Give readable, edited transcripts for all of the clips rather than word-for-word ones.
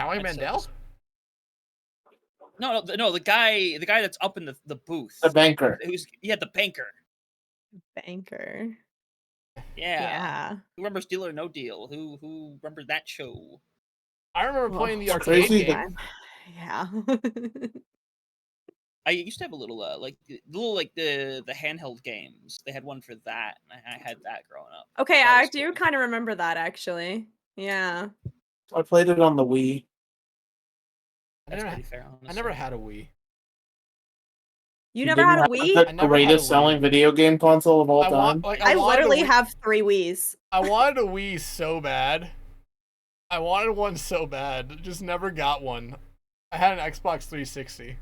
Howie Mandel? No, the guy that's up in the booth. The banker. The banker. Banker. Yeah. Who remembers Deal or No Deal? Who remembers that show? I remember playing the arcade game. Yeah. I used to have a little the handheld games. They had one for that, and I had that growing up. Okay, I do kind of remember that actually. Yeah. I played it on the Wii. That's pretty fair, honestly. I never had a Wii. You never had a Wii? The greatest selling video game console of all time. I literally have 3 Wiis. I wanted a Wii so bad. I wanted one so bad. Just never got one. I had an Xbox 360.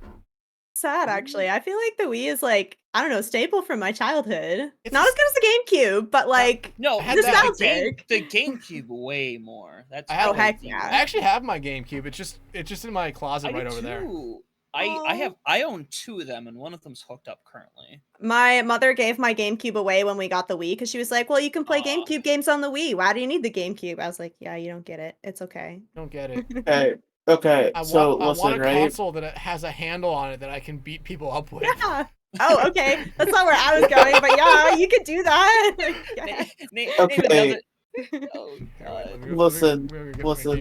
Sad, actually. I feel like the Wii is like, I don't know, staple from my childhood. It's not as good as the GameCube, but like, no, nostalgic. The GameCube way more. That's heck yeah. I actually have my GameCube. It's just in my closet right over there. I own 2 of them, and one of them's hooked up currently. My mother gave my GameCube away when we got the Wii because she was like, well, you can play GameCube games on the Wii. Why do you need the GameCube? I was like, yeah, you don't get it. It's okay. Don't get it. Okay, I so want listen, a right? console that has a handle on it that I can beat people up with. Yeah. Oh, okay. That's not where I was going, but yeah, you could do that. Okay. Oh god. Listen. What are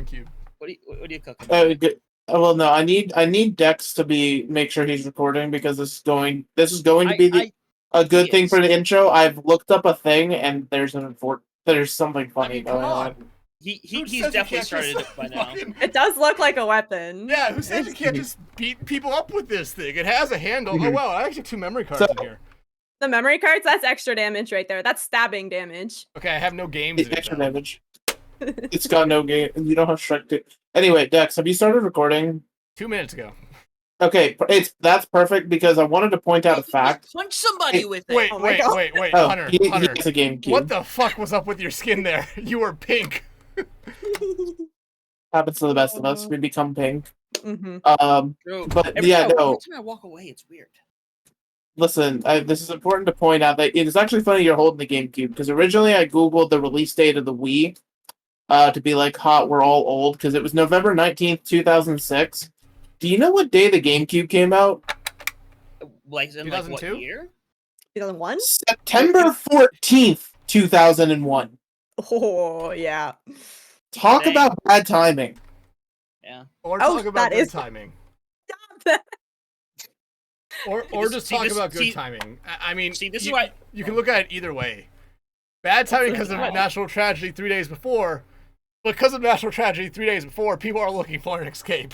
you cooking? Well, no, I need Dex to make sure he's recording because this is going to be a good thing for the intro. I've looked up a thing and there's something funny going on. He's definitely started it by now. It does look like a weapon. Yeah, who says you can't just beat people up with this thing? It has a handle. Oh wow, I actually have 2 memory cards in here. The memory cards, that's extra damage right there. That's stabbing damage. Okay, I have no games in it. Extra damage. It's got no game. You don't have Shrek to... Anyway, Dex, have you started recording? 2 minutes ago. Okay, that's perfect because I wanted to point out a fact. Punch somebody with it. Wait, Oh, Hunter. He Hunter. has a GameCube. What the fuck was up with your skin there? You were pink. Happens to the best of us. We become pink. Mm-hmm. But every time I walk away, it's weird. Listen, this is important to point out that it is actually funny you're holding the GameCube because originally I googled the release date of the Wii to be like, hot, we're all old, because it was November 19th, 2006. Do you know what day the GameCube came out? Like in 2002? Like what year? 2001? September 14th, 2001. Oh, yeah. Talk about bad timing. Yeah. Or talk about good timing. Or just talk about good timing. I mean, this is why you can look at it either way. Bad timing because of national tragedy 3 days before, but because of national tragedy 3 days before, people are looking for an escape.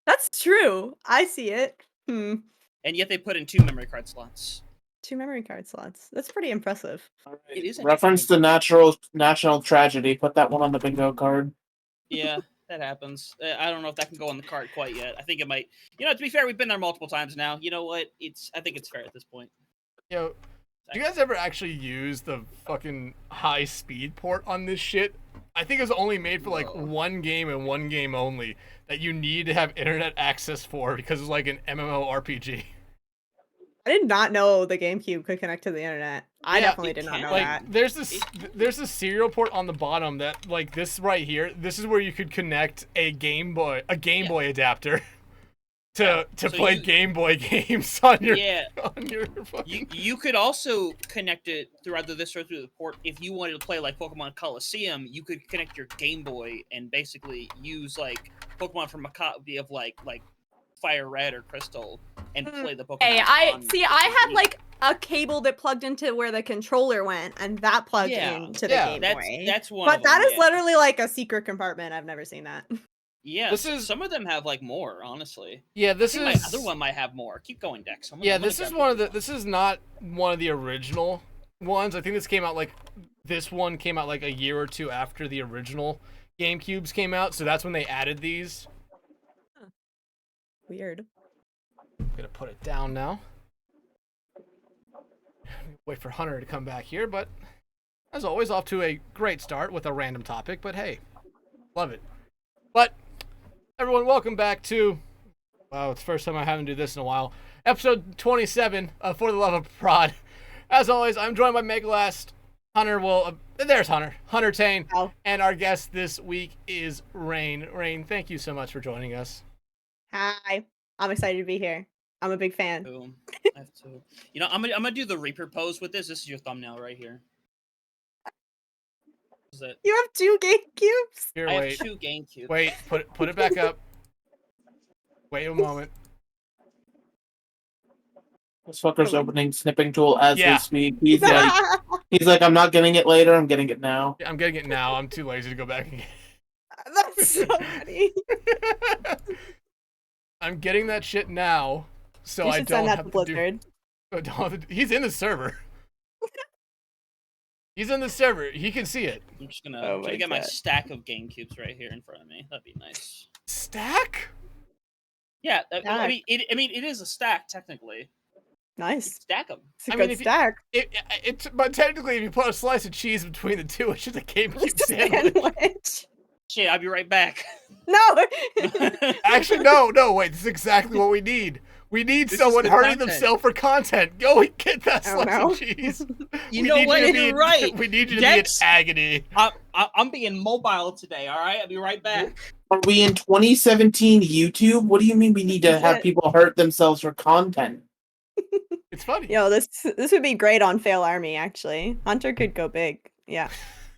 That's true. I see it. And yet they put in 2 memory card slots. 2 memory card slots. That's pretty impressive. It is reference to national tragedy. Put that one on the bingo card. Yeah, that happens. I don't know if that can go on the card quite yet. I think it might. You know, to be fair, we've been there multiple times now. You know what? I think it's fair at this point. Yo, do you guys ever actually use the fucking high speed port on this shit? I think it was only made for like 1 game and 1 game only that you need to have internet access for because it's like an MMORPG. I did not know the GameCube could connect to the internet. I definitely did not know that. There's this serial port on the bottom that, like, this right here. This is where you could connect a Game Boy adapter to play Game Boy games on your fucking... You could also connect it through either this or through the port. If you wanted to play like Pokemon Coliseum, you could connect your Game Boy and basically use like Pokemon from a copy of like Fire Red or Crystal and play the Pokemon. Hey, I had like a cable that plugged into where the controller went, and that plugged into the Game Boy. That's one. But that is literally like a secret compartment. I've never seen that. Yeah, some of them have like more, honestly. Yeah, my other one might have more. Keep going, Dex. This is not one of the original ones. I think this one came out like a year or 2 after the original GameCubes came out, so that's when they added these. Weird. I'm gonna put it down now. Wait for Hunter to come back here, but as always, off to a great start with a random topic, but hey, love it. But everyone, welcome back to, wow, it's the first time I haven't do this in a while, episode 27 of For the Love of Prod. As always, I'm joined by Megalass, Hunter will. There's Hunter. Huntertain. Oh. And our guest this week is Raine. Raine, thank you so much for joining us. Hi. I'm excited to be here. I'm a big fan. Boom. I have to. You know, I'm gonna do the Reaper pose with this. This is your thumbnail right here. Is it? You have 2 GameCubes? Here, I wait. have 2 GameCube. Wait, put it back up. Wait a moment. This fucker's opening snipping tool as Yeah. we speak. He's like, I'm not getting it later. I'm getting it now. I'm getting it now. I'm too lazy to go back and get That's so funny. I'm getting that shit now, so You I should don't send that have to to do. Blizzard. I don't have to- He's in the server. He's in the server. He can see it. I'm just gonna, Oh my get my God. stack of GameCubes right here in front of me. That'd be nice. Stack? Yeah, I Stack. mean, it is a stack technically. Nice. Stack them. It's a I good mean, if you- stack. But technically, if you put a slice of cheese between the two, it's just a GameCube It's a sandwich. sandwich. Shit, I'll be right back. No. Actually, no, wait. This is exactly what we need. We need This is someone the hurting content. themselves for content. Go and get that Oh, slice no. of cheese. You We know need what? to be You're in- right. We need you to Dex- be in agony. I'm being mobile today. All right, I'll be right back. Are we in 2017 YouTube? What do you mean we need to That's have it. people hurt themselves for content? It's funny. Yo, this would be great on Fail Army, actually. Hunter could go big. Yeah.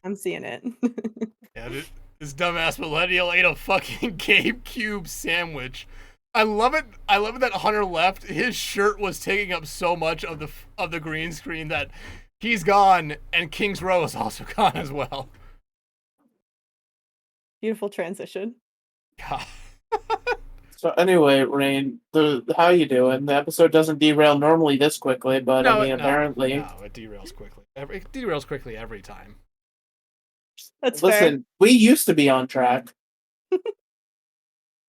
I'm seeing it. Yeah, this dumbass millennial ate a fucking GameCube sandwich. I love it. I love it that Hunter left. His shirt was taking up so much of the green screen that he's gone, and King's Row is also gone as well. Beautiful transition. God. So anyway, Raine, how you doing? The episode doesn't derail normally this quickly, but I mean, apparently. No, it derails quickly. It derails quickly every time. That's fair. Listen, we used to be on track.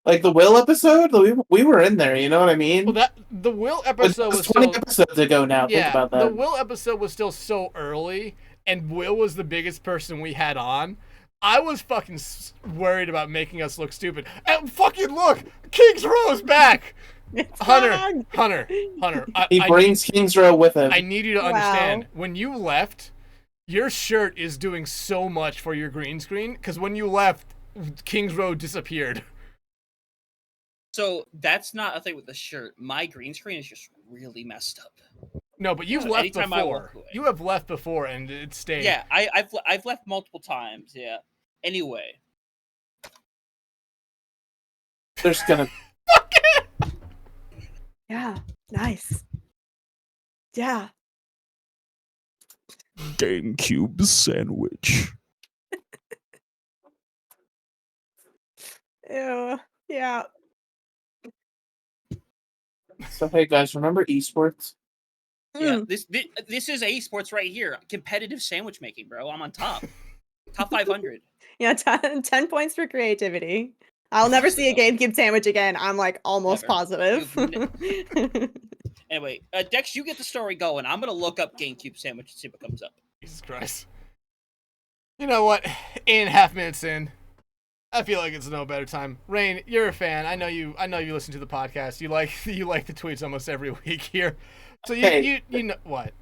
Like the Will episode, we were in there. You know what I mean? Well, the Will But episode that was 20 still, episodes ago now. Think yeah. about The that. Will episode was still so early, and Will was the biggest person we had on. I was fucking worried about making us look stupid. And fucking look, King's Row's back. It's Hunter. back. He brings King's Row with him. I need you to Wow. understand, when you left, your shirt is doing so much for your green screen, because when you left, King's Row disappeared. So that's not a thing with the shirt. My green screen is just really messed up. No, but you've So left anytime I before. walk away. You have left before, and it stayed. Yeah, I've left multiple times. Yeah. Anyway, They're just gonna. Yeah. Nice. Yeah. GameCube sandwich. Ew. Yeah. So hey guys, remember esports? yeah. Mm. This is esports right here. Competitive sandwich making, bro. I'm on top. Top 500. Yeah, 10 points for creativity. I'll never see a GameCube sandwich again. I'm like almost Never. positive. Anyway, Dex, you get the story going. I'm gonna look up GameCube sandwich and see what comes up. Jesus Christ. You know what? 8.5 minutes in, I feel like it's no better time. Raine, you're a fan. I know you listen to the podcast. You like the tweets almost every week here. So you know what?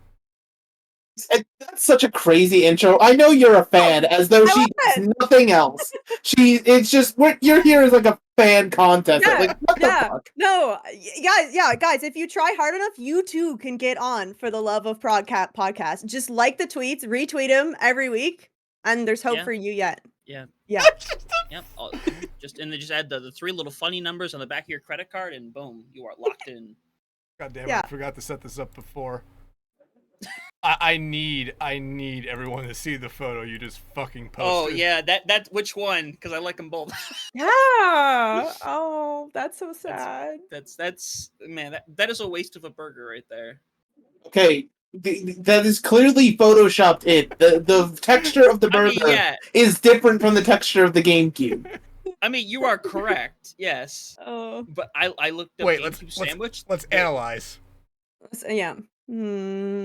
That's such a crazy intro. I know you're a fan, as though I she love does nothing else. It's just you're here as like a fan contest. Yeah, Like what yeah. the fuck? No, guys, if you try hard enough, you too can get on for the love of podcast. Just like the tweets, retweet them every week, and there's hope Yeah. for you yet. Yeah. Yeah. Yep. Just add the 3 little funny numbers on the back of your credit card, and boom, you are locked in. God damn it, Yeah. I forgot to set this up before. I need everyone to see the photo you just fucking posted. Oh yeah, that which one? Because I like them both. Yeah. Oh, that's so sad. That's man, that is a waste of a burger right there. Okay, that is clearly photoshopped in. The texture of the I mean, burger yeah. is different from the texture of the GameCube. I mean, you are correct. Yes, Oh, but I looked up Wait, GameCube sandwich. Let's analyze. yeah. Hmm.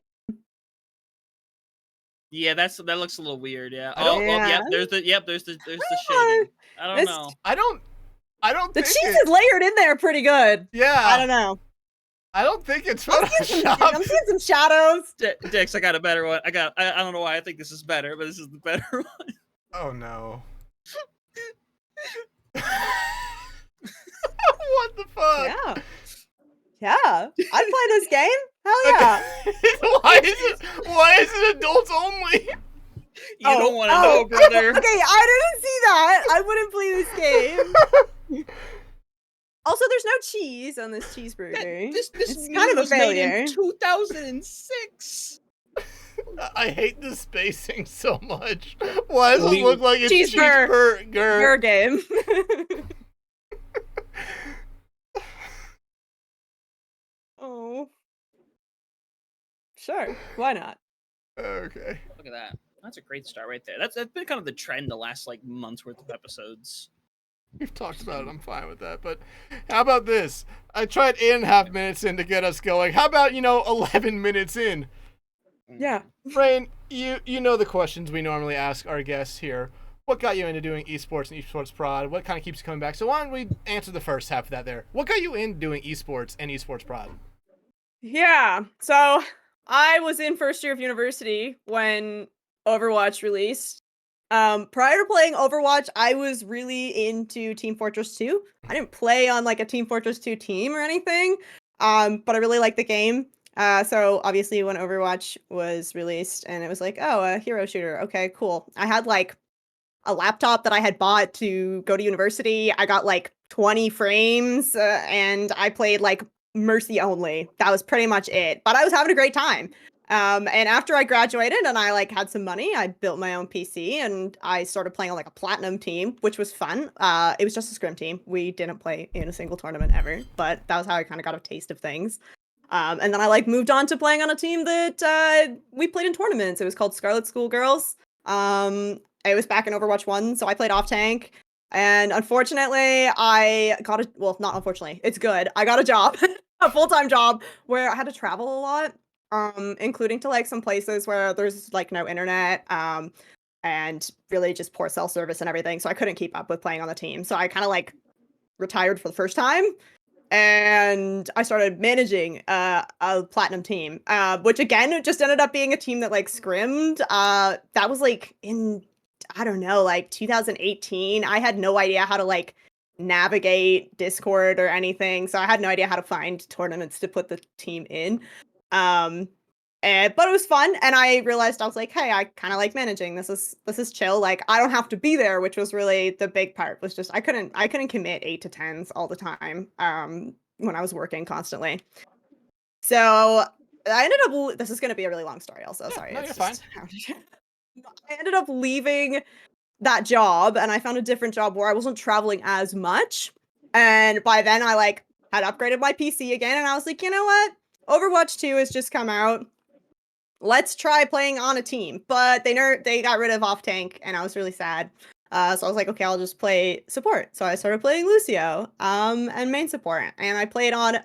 Yeah, that looks a little weird. Yeah. I don't- Well, Yeah. there's the shading. I don't This- know. I don't The think cheese it- is layered in there pretty good. Yeah. I don't know. I don't think it's I'm seeing some shadows. Dex, I got a better one. I don't know why I think this is better, but this is the better one. Oh no. What the fuck? Yeah. Yeah. I'd play this game. Hell yeah. Why is it adults only? You don't want to know, brother. Okay, I didn't see that. I wouldn't play this game. Also, there's no cheese on this cheeseburger. This it's meat kind of a was made failure. in 2006. I hate the spacing so much. Why does it look like a Cheeseburger. cheeseburger? Game. Oh. Sure. Why not? Okay. Look at that. That's a great start right there. That's been kind of the trend the last like month's worth of episodes. We've talked about it. I'm fine with that. But how about this? I tried 8.5 minutes in to get us going. How about, 11 minutes in? Yeah. Raine, you know the questions we normally ask our guests here. What got you into doing esports and esports prod? What kind of keeps you coming back? So why don't we answer the first half of that there? What got you into doing esports and esports prod? Yeah. So I was in first year of university when Overwatch released. Prior to playing Overwatch, I was really into Team Fortress 2. I didn't play on like a Team Fortress 2 team or anything, but I really liked the game. So obviously when Overwatch was released and it was like, oh, a hero shooter. Okay, cool. I had like a laptop that I had bought to go to university. I got like 20 frames and I played like Mercy only. That was pretty much it. But I was having a great time. And after I graduated and I like had some money, I built my own PC and I started playing on like a platinum team, which was fun. It was just a scrim team. We didn't play in a single tournament ever, but that was how I kind of got a taste of things. And then I like moved on to playing on a team that we played in tournaments. It was called Scarlet Schoolgirls. It was back in Overwatch 1, so I played off tank. And unfortunately, not unfortunately, it's good. I got a job, a full-time job where I had to travel a lot. Including to like some places where there's like no internet, and really just poor cell service and everything. So I couldn't keep up with playing on the team. So I kind of like retired for the first time, and I started managing a platinum team, which again it just ended up being a team that like scrimmed. That was like in I don't know, like 2018. I had no idea how to like navigate Discord or anything, so I had no idea how to find tournaments to put the team in. But it was fun, and I realized I was like, hey, I kind of like managing. This is chill. Like I don't have to be there, which was really the big part. Was just I couldn't commit 8 to 10s all the time. When I was working constantly. So I ended up. This is going to be a really long story. Also, sorry. No, you're fine. I ended up leaving that job, and I found a different job where I wasn't traveling as much. And by then, I like had upgraded my PC again, and I was like, you know what? Overwatch 2 has just come out. Let's try playing on a team. But they got rid of off tank, and I was really sad. So I was like, okay, I'll just play support. So I started playing Lucio, and main support. And I played on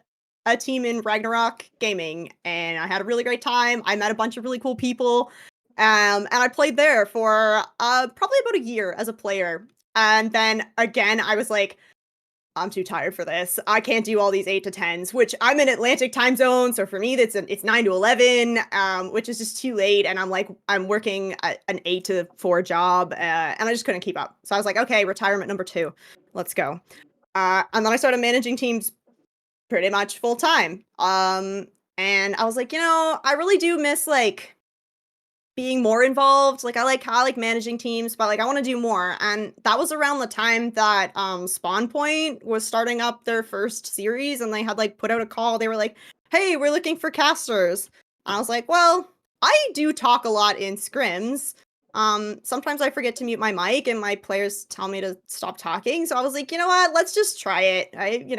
a team in Ragnarok Gaming, and I had a really great time. I met a bunch of really cool people. And I played there for probably about a year as a player. And then again, I was like, I'm too tired for this. I can't do all these 8 to 10s, which I'm in Atlantic time zone. So for me, it's 9 to 11, which is just too late. And I'm working an 8 to 4 job, and I just couldn't keep up. So I was like, okay, retirement number 2, let's go. And then I started managing teams pretty much full time. And I was like, I really do miss like being more involved. Like I like managing teams, but like I want to do more. And that was around the time that Spawn Point was starting up their first series, and they had like put out a call. They were like, hey, we're looking for casters. And I was like, well, I do talk a lot in scrims. Sometimes I forget to mute my mic and my players tell me to stop talking. So I was like, you know what, let's just try it.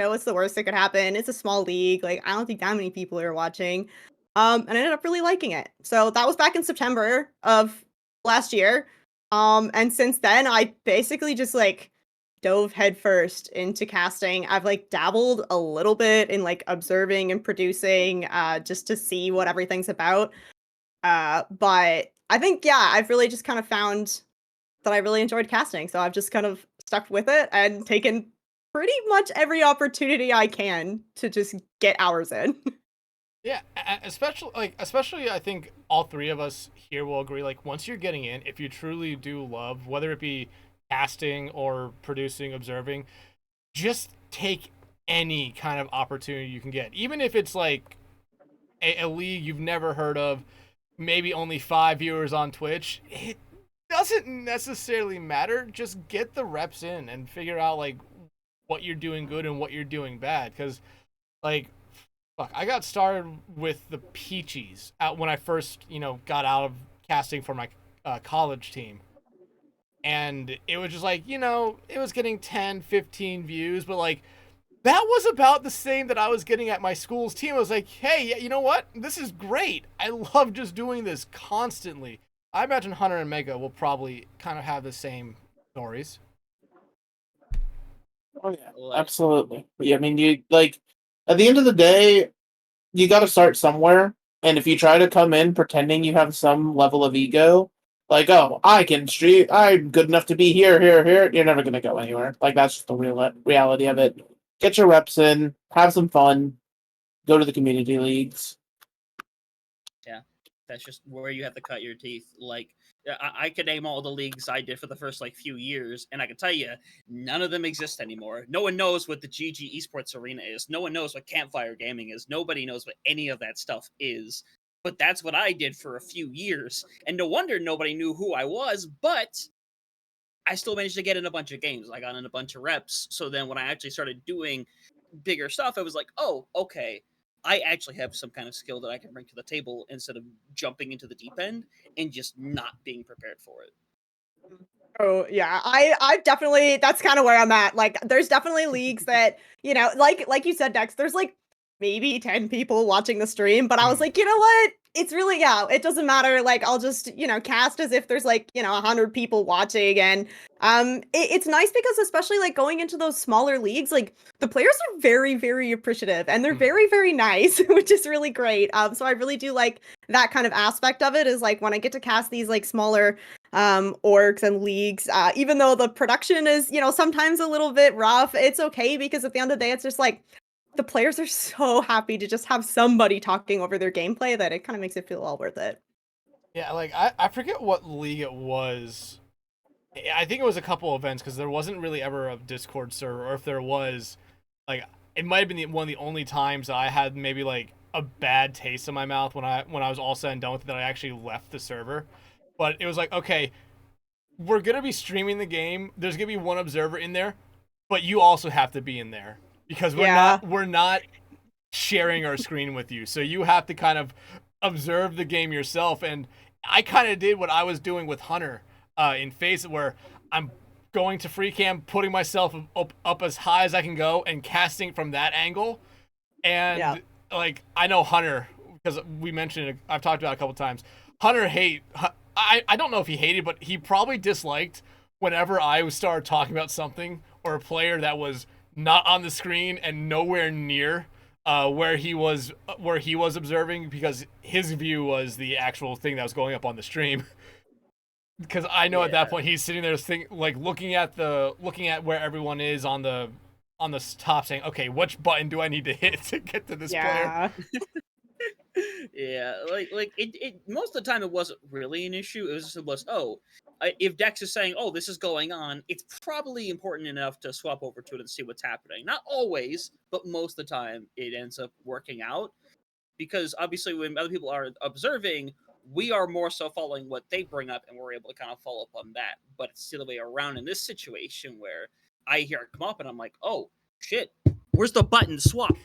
What's the worst that could happen? It's a small league. Like I don't think that many people are watching. And I ended up really liking it. So that was back in September of last year. And since then, I basically just like dove headfirst into casting. I've like dabbled a little bit in like observing and producing, just to see what everything's about. But I think, yeah, I've really just kind of found that I really enjoyed casting. So I've just kind of stuck with it and taken pretty much every opportunity I can to just get hours in. Yeah, especially I think all three of us here will agree. Like once you're getting in, if you truly do love, whether it be casting or producing, observing, just take any kind of opportunity you can get, even if it's like a league you've never heard of, maybe only 5 viewers on Twitch. It doesn't necessarily matter. Just get the reps in and figure out like what you're doing good and what you're doing bad. Because like, fuck, I got started with the Peaches out when I first, got out of casting for my college team. And it was just like, it was getting 10, 15 views, but like, that was about the same that I was getting at my school's team. I was like, hey, yeah, you know what? This is great. I love just doing this constantly. I imagine Hunter and Mega will probably kind of have the same stories. Oh yeah, absolutely. Yeah, I mean, you like at the end of the day, you got to start somewhere. And if you try to come in pretending you have some level of ego, like, oh, I can stream, I'm good enough to be here, here, here, you're never gonna go anywhere. Like that's just the real reality of it. Get your reps in, have some fun, go to the community leagues. Yeah, that's just where you have to cut your teeth. Like, I could name all the leagues I did for the first like few years, and I can tell you, none of them exist anymore. No one knows what the GG Esports Arena is. No one knows what Campfire Gaming is. Nobody knows what any of that stuff is. But that's what I did for a few years, and no wonder nobody knew who I was. But I still managed to get in a bunch of games. I got in a bunch of reps. So then when I actually started doing bigger stuff, I was like, oh, okay. I actually have some kind of skill that I can bring to the table instead of jumping into the deep end and just not being prepared for it. Oh yeah, I definitely, that's kind of where I'm at. Like there's definitely leagues that, like you said, Dex, there's like maybe 10 people watching the stream, but I was like, you know what? It's really, yeah, it doesn't matter. Like I'll just, cast as if there's like, 100 people watching. And it's nice because especially like going into those smaller leagues, like the players are very, very appreciative and they're very, very nice, which is really great. So I really do like that kind of aspect of it, is like when I get to cast these like smaller orgs and leagues, even though the production is, sometimes a little bit rough, it's okay because at the end of the day, it's just like the players are so happy to just have somebody talking over their gameplay that it kind of makes it feel all worth it. Yeah, like I forget what league it was. I think it was a couple events because there wasn't really ever a Discord server, or if there was, like it might have been one of the only times I had maybe like a bad taste in my mouth when I was all said and done with it, that I actually left the server. But it was like, okay, we're gonna be streaming the game. There's gonna be one observer in there, but you also have to be in there because we're not sharing our screen with you. So you have to kind of observe the game yourself. And I kind of did what I was doing with Hunter in Face, where I'm going to free cam, putting myself up as high as I can go and casting from that angle. And like, I know Hunter, because we mentioned it, I've talked about it a couple times. Hunter I don't know if he hated, but he probably disliked whenever I started talking about something or a player that was not on the screen and nowhere near where he was observing, because his view was the actual thing that was going up on the stream. Because I know at that point he's sitting there looking at where everyone is on the top, saying, okay, which button do I need to hit to get to this player? Yeah, like it most of the time it wasn't really an issue. It was if Dex is saying, oh, this is going on, it's probably important enough to swap over to it and see what's happening. Not always, but most of the time it ends up working out, because obviously when other people are observing, we are more so following what they bring up and we're able to kind of follow up on that. But it's the other way around in this situation where I hear it come up and I'm like, oh shit, where's the button to swap?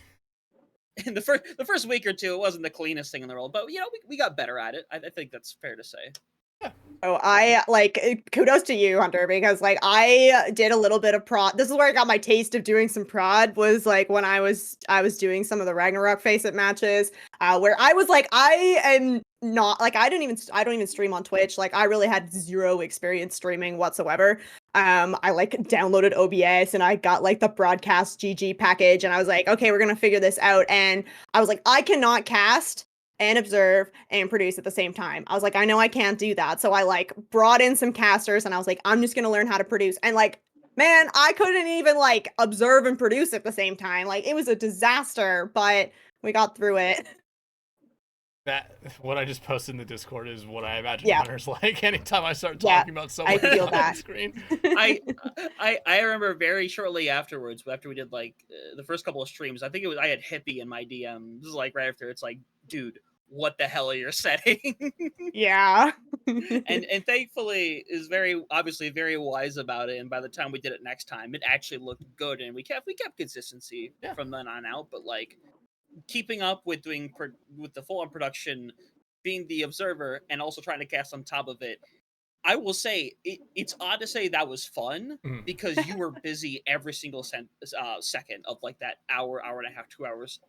And the first week or two, it wasn't the cleanest thing in the world, but we got better at it. I think that's fair to say. Oh, I kudos to you, Hunter, because like I did a little bit of prod. This is where I got my taste of doing some prod, was like when I was doing some of the Ragnarok Face-It matches, where I was like, I am not like, I don't even stream on Twitch. Like I really had zero experience streaming whatsoever. I like downloaded OBS and I got like the broadcast GG package, and I was like, okay, we're gonna figure this out. And I was like, I cannot cast and observe and produce at the same time. I was like, I know I can't do that. So I like brought in some casters and I was like, I'm just gonna learn how to produce. And like, man, I couldn't even like observe and produce at the same time. Like it was a disaster, but we got through it. That what I just posted in the Discord is what I imagine Yeah. Hunter's like anytime I start Yeah, talking about someone feel on that. the screen. I remember very shortly afterwards, after we did like the first couple of streams, I think it was I had Hippie in my DMs like right after. It's like, dude, what the hell are you setting? Yeah. and thankfully is very obviously very wise about it. And by the time we did it next time, it actually looked good, and we kept consistency from then on out. But like keeping up with doing with the full on production, being the observer, and also trying to cast on top of it. I will say it's odd to say that was fun because you were busy every single second of like that hour and a half, 2 hours,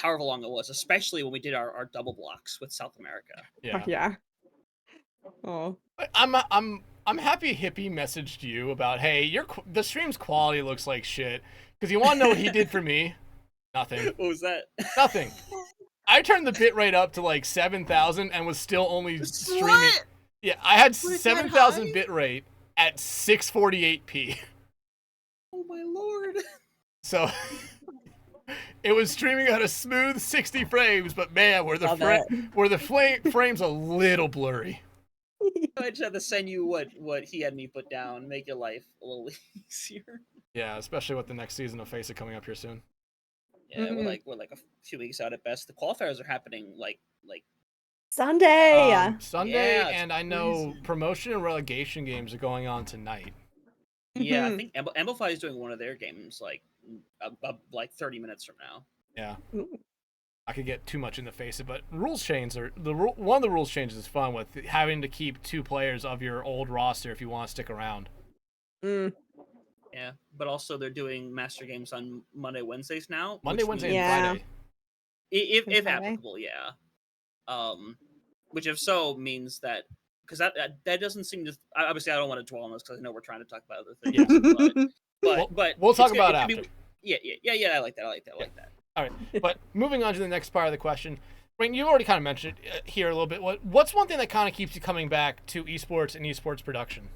however long it was, especially when we did our double blocks with South America. Yeah. Yeah. Oh. I'm happy Hippie messaged you about, hey, the stream's quality looks like shit, because you want to know what he did for me? Nothing. What was that? Nothing. I turned the bitrate up to like 7,000 and was still only streaming. What? Yeah, I had Was that 7,000 high? bitrate at 648p. Oh my lord. So it was streaming at a smooth 60 frames, but man, were the frames a little blurry. I just had to send you what he had me put down, make your life a little easier. Yeah, especially with the next season of Face It coming up here soon. Yeah, we're like a few weeks out at best. The qualifiers are happening like Sunday. Sunday, Yeah, and I know crazy. promotion and relegation games are going on tonight. Yeah, I think Amplify is doing one of their games like 30 minutes from now. Yeah. Ooh. I could get too much in the face of it, but rules changes are one of the rules changes is fun with having to keep 2 players of your old roster if you want to stick around. Yeah, but also they're doing master games on Monday, Wednesdays now. Monday, Wednesday, Yeah. and Friday. If Friday. applicable, yeah. Which if so means that because that doesn't seem to obviously I don't want to dwell on this because I know we're trying to talk about other things. Yes. But We'll talk it's about gonna it after. Yeah. I like that. I like that. All right, but moving on to the next part of the question, Raine, you already kind of mentioned it here a little bit. What's one thing that kind of keeps you coming back to esports and esports production?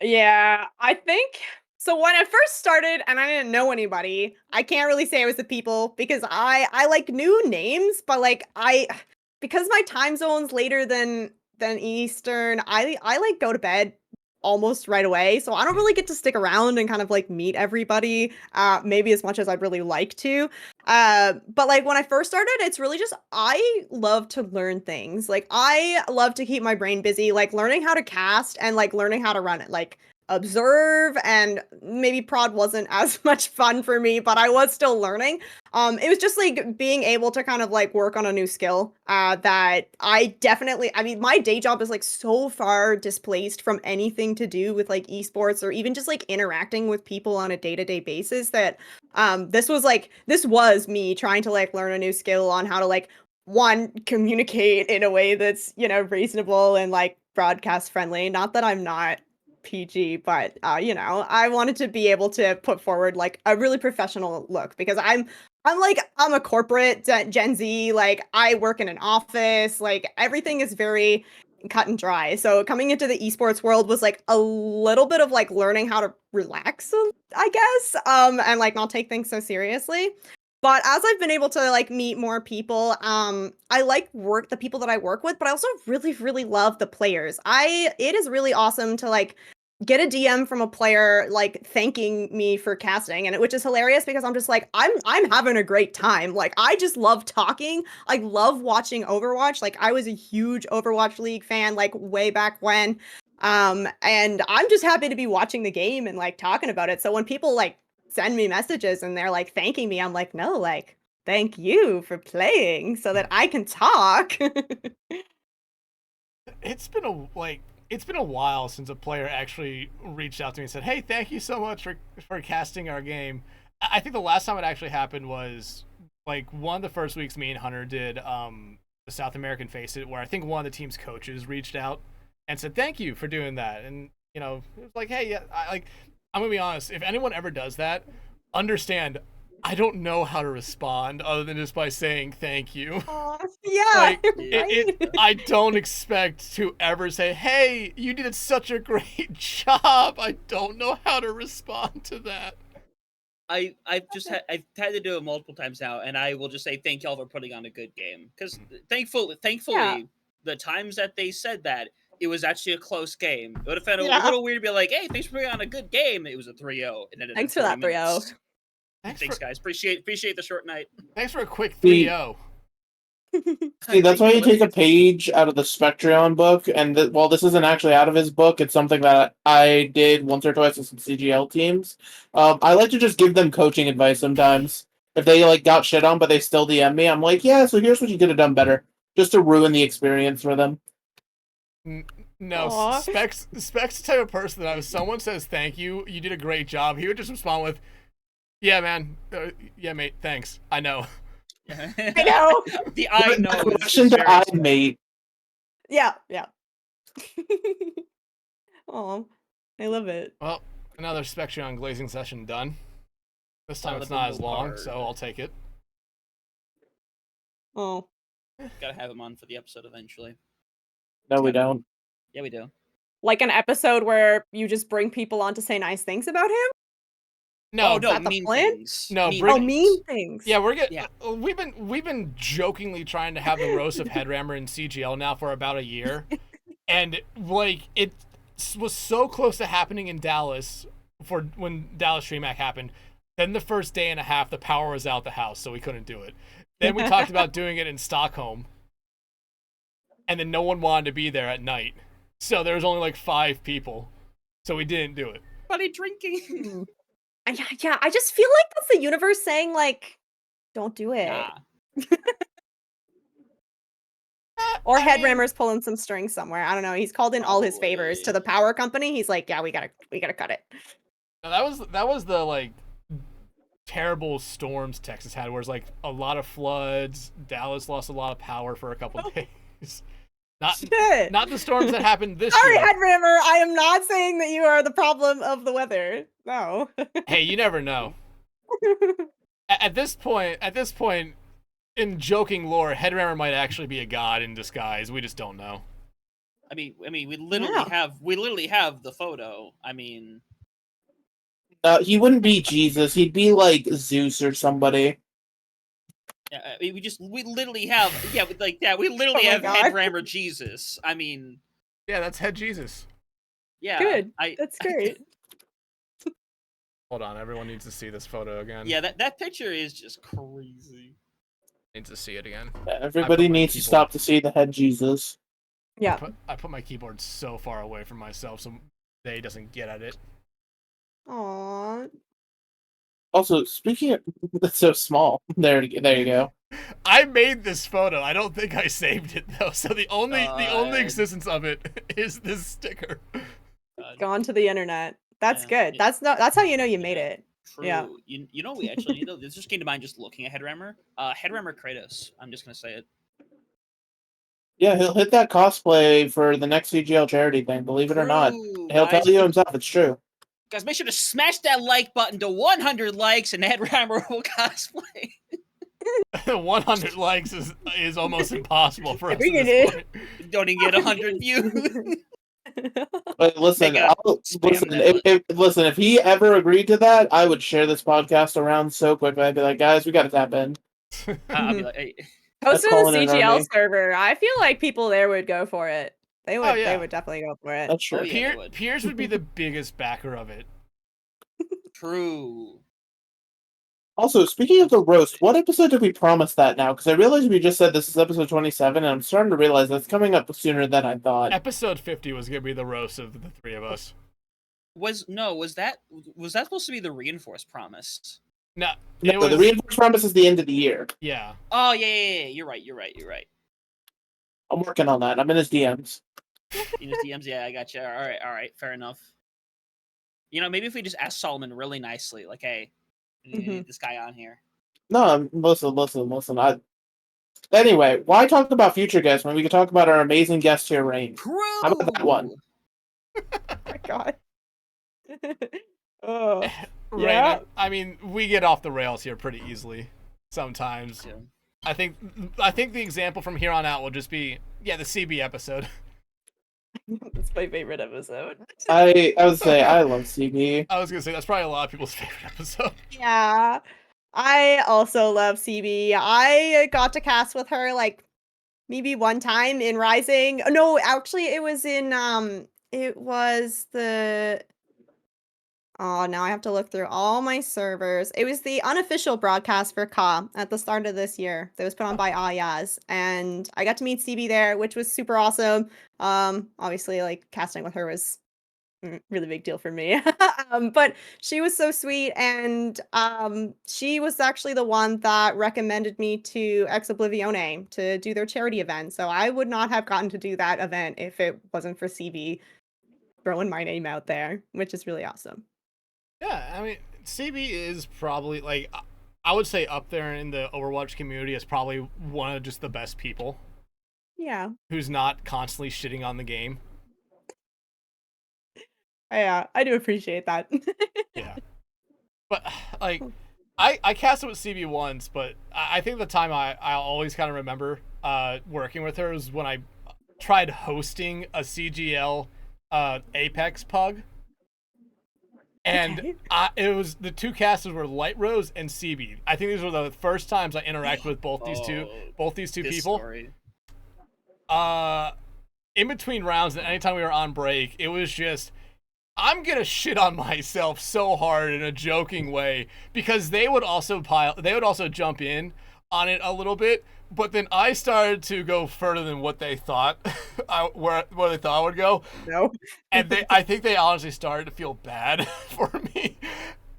Yeah, I think so. When I first started and I didn't know anybody, I can't really say it was the people because I like knew names, but like because my time zone's later than Eastern, I like go to bed almost right away. So I don't really get to stick around and kind of like meet everybody maybe as much as I'd really like to. But like when I first started, it's really just I love to learn things. Like I love to keep my brain busy, like learning how to cast and like learning how to run it. Like observe, and maybe prod wasn't as much fun for me, but I was still learning. It was just like being able to kind of like work on a new skill that I mean, my day job is like so far displaced from anything to do with like esports or even just like interacting with people on a day-to-day basis that this was me trying to like learn a new skill on how to like communicate in a way that's, you know, reasonable and like broadcast friendly. Not that I'm not PG, but you know, I wanted to be able to put forward like a really professional look because I'm a corporate Gen Z, like I work in an office, like everything is very cut and dry. So coming into the esports world was like a little bit of like learning how to relax, I guess, and like not take things so seriously. But as I've been able to like meet more people, I like the people that I work with, but I also really, really love the players. It is really awesome to like get a DM from a player like thanking me for casting, and which is hilarious because I'm just like I'm having a great time. Like I just love talking. I love watching Overwatch. Like I was a huge Overwatch League fan like way back when. And I'm just happy to be watching the game and like talking about it. So when people like send me messages and they're like thanking me, I'm like, no, like thank you for playing so that I can talk. It's been a while since a player actually reached out to me and said, "Hey, thank you so much for casting our game." I think the last time it actually happened was like one of the first weeks me and Hunter did the South American Face It, where I think one of the team's coaches reached out and said, "Thank you for doing that." And you know, it was like, "Hey, yeah, I'm gonna be honest. If anyone ever does that, understand, I don't know how to respond other than just by saying thank you." Yeah. Like, right? I don't expect to ever say, "Hey, you did such a great job." I don't know how to respond to that. I've had to do it multiple times now, and I will just say thank y'all for putting on a good game. Because thankfully, Yeah. the times that they said that, it was actually a close game. It would have felt a Yeah. little weird to be like, hey, thanks for putting on a good game. It was a 3-0. And ended Thanks in for 30 that 3-0. minutes. Thanks Thanks, for guys. Appreciate the short night. thanks for a quick See- 3-0. See, that's why you take a page out of the Spectreon book, and while this isn't actually out of his book, it's something that I did once or twice with some CGL teams. I like to just give them coaching advice sometimes. If they like got shit on, but they still DM me, I'm like, yeah, so here's what you could have done better, just to ruin the experience for them. No, Aw. Specs the type of person that if someone says thank you, you did a great job, he would just respond with, yeah, man, yeah, mate, thanks, I know. I know. The I know is Question very to I smart. mate. Yeah. Oh, I love it. Well, another Spectreon glazing session done. This time Son it's of a not as long, board. so I'll take it. Oh, Gotta have him on for the episode eventually. No, we don't. Yeah, we do. like an episode where you just bring people on to say nice things about him? No, Oh no, that the mean plan? things. No, Mean bring- Oh, things. mean things. yeah, we're getting. Yeah. We've been jokingly trying to have the roast of Headrammer in CGL now for about a year, and like it was so close to happening in Dallas for when Dallas DreamHack happened. Then the first day and a half, the power was out the house, so we couldn't do it. Then we talked about doing it in Stockholm, and then no one wanted to be there at night, so there was only like 5 people, so we didn't do it. Buddy drinking. Mm. Yeah, I just feel like that's the universe saying, like, don't do it. Nah. Or I mean- Headrammer's pulling some strings somewhere. I don't know. He's called in all his favors Probably. to the power company. He's like, yeah, we gotta cut it. No, that was the like terrible storms Texas had, where it's like a lot of floods. Dallas lost a lot of power for a couple days. Shit. Not the storms that happened this Sorry, year. Headrammer. I am not saying that you are the problem of the weather. No. Hey, you never know. At this point, in joking lore, Headrammer might actually be a god in disguise. We just don't know. I mean, we literally Yeah. have the photo. I mean, He wouldn't be Jesus. He'd be like Zeus or somebody. I mean, we literally have we literally Oh my have God. Headrammer Jesus. I mean, Yeah, that's Head Jesus. yeah, Good. That's great. Hold on, everyone needs to see this photo again. Yeah, that picture is just crazy. Needs to see it again. Everybody my needs to keyboard. stop to see the head Jesus. Yeah. I put my keyboard so far away from myself so they doesn't get at it. Aww. Also, speaking of, that's so small. There you go. I made this photo. I don't think I saved it though. So the only God. existence of it is this sticker. Gone to the internet. That's Yeah. good. That's how you know you made it. True. Yeah. You know we actually need though. This just came to mind just looking at Headrammer. Headrammer Kratos. I'm just gonna say it. Yeah, he'll hit that cosplay for the next CGL charity thing. Believe it or not, True, he'll guys. tell you himself. It's true. Guys, make sure to smash that like button to 100 likes, and Headrammer will cosplay. 100 likes is almost impossible for us. We At can this do. point. Don't even get 100 views. But listen, They gotta spam listen. that Listen, if he ever agreed to that, I would share this podcast around so quickly. I'd be like, guys, we got to tap in. I'll be like, hey, Post it on calling the it an CGL army. server. I feel like people there would go for it. They would. Oh, yeah. They would definitely go for it. That's true. Oh, yeah. they would. Piers would be the biggest backer of it. true. Also, speaking of the roast, what episode did we promise that now? Because I realized we just said this is episode 27, and I'm starting to realize that's coming up sooner than I thought. Episode 50 was gonna be the roast of the 3 of us. Was that supposed to be the reinforced promise? No, No, it was, the reinforced promise is the end of the year. yeah. Oh yeah. You're right. I'm working on that. I'm in his DMs. In his DMs, yeah, I got you. All right, fair enough. You know, maybe if we just ask Solomon really nicely, like, hey, we need this guy on here. No, listen. Anyway, why talk about future guests when we can talk about our amazing guest here, Raine? True. How about that one? Oh my god. Oh. Right. Yeah. I mean, we get off the rails here pretty easily sometimes. Yeah. I think the example from here on out will just be the CeeBee episode. That's my favorite episode. I would say I love CeeBee. I was gonna say that's probably a lot of people's favorite episode. Yeah. I also love CeeBee. I got to cast with her like maybe one time in Rising. No, actually it was in it was the oh, now I have to look through all my servers. It was the unofficial broadcast for Ka at the start of this year that was put on by Ayaz, and I got to meet CeeBee there, which was super awesome. Obviously, like casting with her was really big deal for me. But she was so sweet, and she was actually the one that recommended me to Ex Oblivione to do their charity event. So I would not have gotten to do that event if it wasn't for CeeBee throwing my name out there, which is really awesome. Yeah, I mean, CeeBee is probably like I would say up there in the Overwatch community as probably one of just the best people. Yeah. Who's not constantly shitting on the game. Yeah, I do appreciate that. Yeah. But like I casted with CeeBee once, but I think the time I'll always kind of remember working with her was when I tried hosting a CGL Apex pug. And Okay. it was the two casters were Light Rose and CeeBee. I think these were the first times I interacted with both these two people. Story. In between rounds and anytime we were on break, it was just I'm gonna shit on myself so hard in a joking way because they would also jump in on it a little bit, but then I started to go further than what they thought where they thought I would go. No. And I think they honestly started to feel bad for me.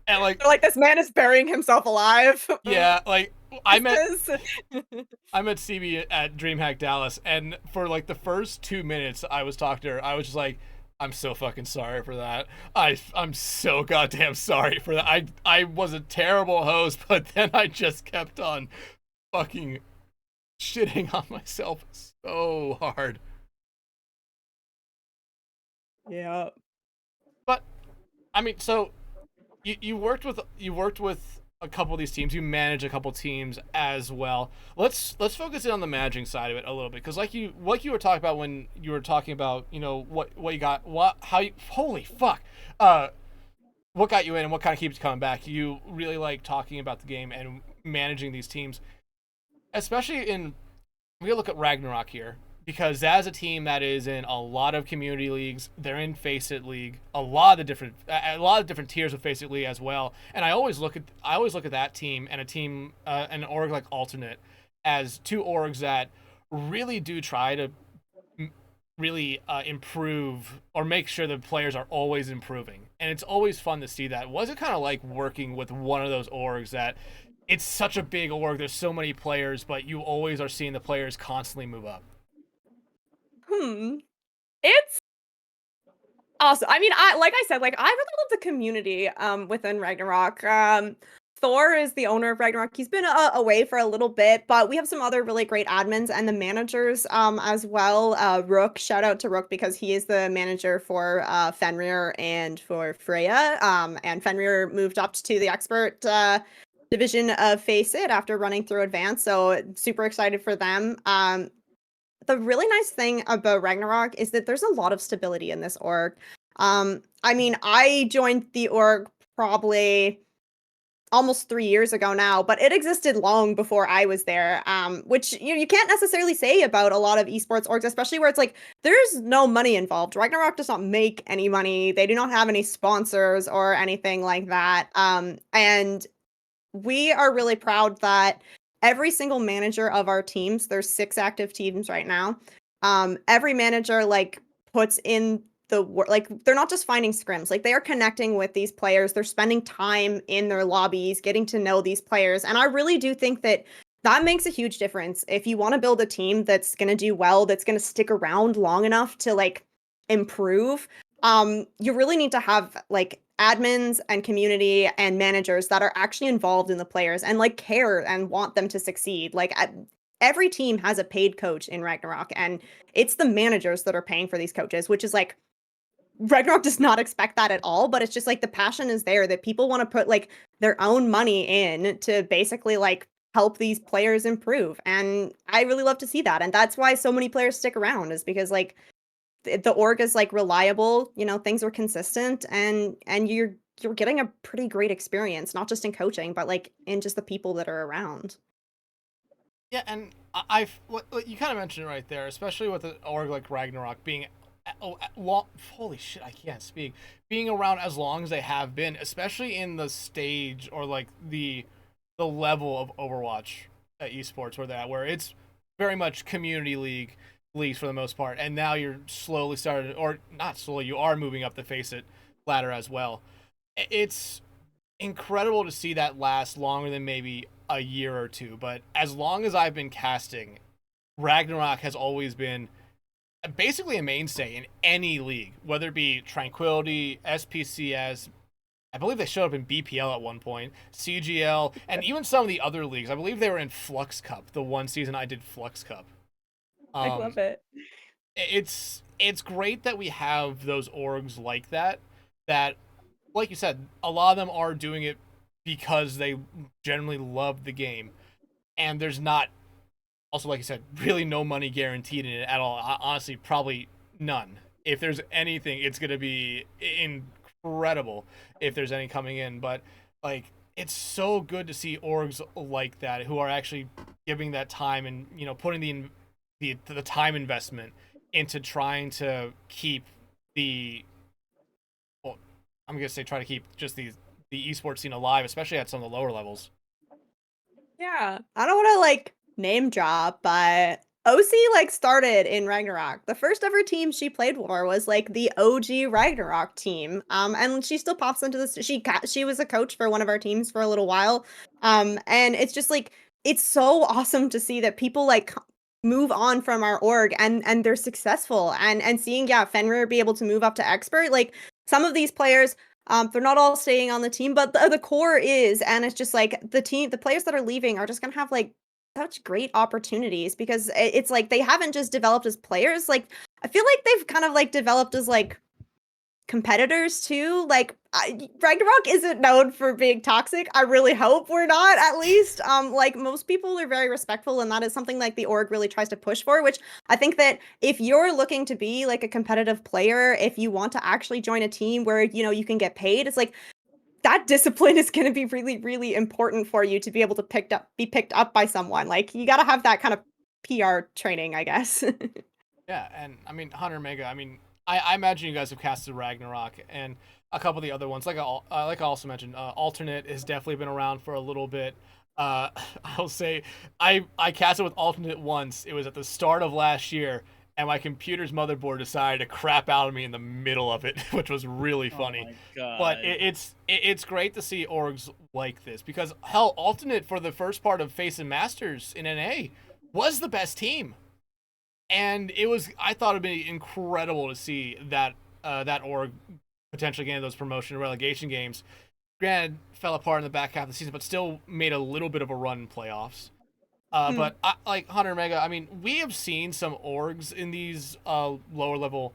And like They're like, this man is burying himself alive. yeah, like I met This- CeeBee at DreamHack Dallas, and for like the first 2 minutes I was talking to her, I was just like, I'm so fucking sorry for that. I'm so goddamn sorry for that. I was a terrible host, but then I just kept on fucking shitting on myself so hard. Yeah. But I mean, so you worked with a couple of these teams. You manage a couple teams as well. Let's focus in on the managing side of it a little bit, because like you were talking about when you were talking about what you got, holy fuck, what got you in and what kind of keeps coming back. You really like talking about the game and managing these teams, especially in we look at Ragnarok here. Because that is a team that is in a lot of community leagues. They're in Face It League, a lot of different tiers of Face It League as well. And I always look at that team and an org like Alternate as two orgs that really do try to really improve or make sure the players are always improving. And it's always fun to see that. Was it kind of like working with one of those orgs that it's such a big org, there's so many players, but you always are seeing the players constantly move up? It's awesome. I mean, like I said, like I really love the community within Ragnarok. Thor is the owner of Ragnarok. He's been away for a little bit, but we have some other really great admins and the managers as well. Rook, shout out to Rook because he is the manager for Fenrir and for Freya. And Fenrir moved up to the expert division of Face It after running through Advanced, so super excited for them. The really nice thing about Ragnarok is that there's a lot of stability in this org. I mean, I joined the org probably almost 3 years ago now, but it existed long before I was there, which you can't necessarily say about a lot of esports orgs, especially where it's like, there's no money involved. Ragnarok does not make any money. They do not have any sponsors or anything like that. And we are really proud that every single manager of our teams, there's 6 active teams right now. Every manager like puts in the work, like they're not just finding scrims, like they are connecting with these players. They're spending time in their lobbies, getting to know these players. And I really do think that that makes a huge difference. If you want to build a team that's going to do well, that's going to stick around long enough to like improve, you really need to have like admins and community and managers that are actually involved in the players and like care and want them to succeed. Like every team has a paid coach in Ragnarok, and it's the managers that are paying for these coaches, which is like Ragnarok does not expect that at all, but it's just like the passion is there that people want to put like their own money in to basically like help these players improve. And I really love to see that. And that's why so many players stick around, is because like the org is like reliable, you know, things are consistent, and you're getting a pretty great experience, not just in coaching, but like in just the people that are around. Yeah, and what you kind of mentioned it right there, especially with an org like Ragnarok being, holy shit, I can't speak, being around as long as they have been, especially in the stage or like the level of Overwatch esports where they're at, where it's very much community leagues for the most part, and now you're slowly starting, or not slowly, you are moving up the face it ladder as well. It's incredible to see that last longer than maybe a year or two, but as long as I've been casting, Ragnarok has always been basically a mainstay in any league, whether it be Tranquility, SPCS. I believe they showed up in BPL at one point, CGL, and even some of the other leagues. I believe they were in Flux Cup, the one season I did Flux Cup. I love it. It's great that we have those orgs like that, that, like you said, a lot of them are doing it because they generally love the game, and there's not, also like you said, really no money guaranteed in it at all. Honestly, probably none. If there's anything, it's gonna be incredible if there's any coming in. But like, it's so good to see orgs like that who are actually giving that time and, you know, putting the time investment into trying to keep the, well, I'm gonna say try to keep just the esports scene alive, especially at some of the lower levels. Yeah. I don't want to like name drop, but OC like started in Ragnarok. The first ever team she played for was like the OG Ragnarok team. And she still pops into this. She was a coach for one of our teams for a little while. And it's just like, it's so awesome to see that people like move on from our org and they're successful, and seeing Fenrir be able to move up to expert. Like some of these players, they're not all staying on the team, but the core is, and it's just like the players that are leaving are just gonna have like such great opportunities, because it's like they haven't just developed as players. Like I feel like they've kind of like developed as like competitors too. Like Ragnarok isn't known for being toxic. I really hope we're not, at least. Like most people are very respectful, and that is something like the org really tries to push for, which I think that if you're looking to be like a competitive player, if you want to actually join a team where, you know, you can get paid, it's like that discipline is going to be really, really important for you to be able to be picked up by someone. Like you got to have that kind of PR training, I guess. Yeah, and I mean, Hunter Mega, I mean, I imagine you guys have casted Ragnarok and a couple of the other ones. Like I also mentioned, Alternate has definitely been around for a little bit. I'll say I casted with Alternate once. It was at the start of last year, and my computer's motherboard decided to crap out of me in the middle of it, which was really funny. Oh my God. But it's great to see orgs like this, because hell, Alternate for the first part of Face and Masters in NA was the best team. And I thought it'd be incredible to see that that org potentially getting those promotion and relegation games. Granted, fell apart in the back half of the season, but still made a little bit of a run in playoffs. But like Hunter Mega, I mean, we have seen some orgs in these lower level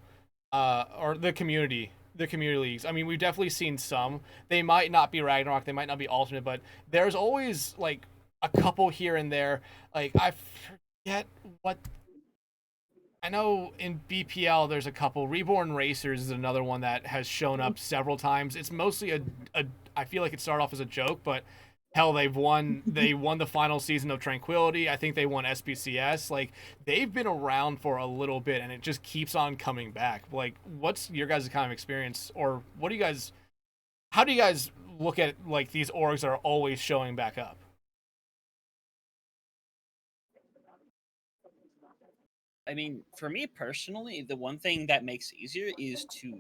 or the community leagues. I mean, we've definitely seen some. They might not be Ragnarok, they might not be Alternate, but there's always like a couple here and there. Like I forget what. I know in BPL there's a couple. Reborn Racers is another one that has shown up several times. It's mostly I feel like it started off as a joke, but hell, they won the final season of Tranquility. I think they won SBCS. Like they've been around for a little bit, and it just keeps on coming back. Like, what's your guys' kind of experience, or how do you guys look at like these orgs that are always showing back up? I mean, for me personally, the one thing that makes it easier is to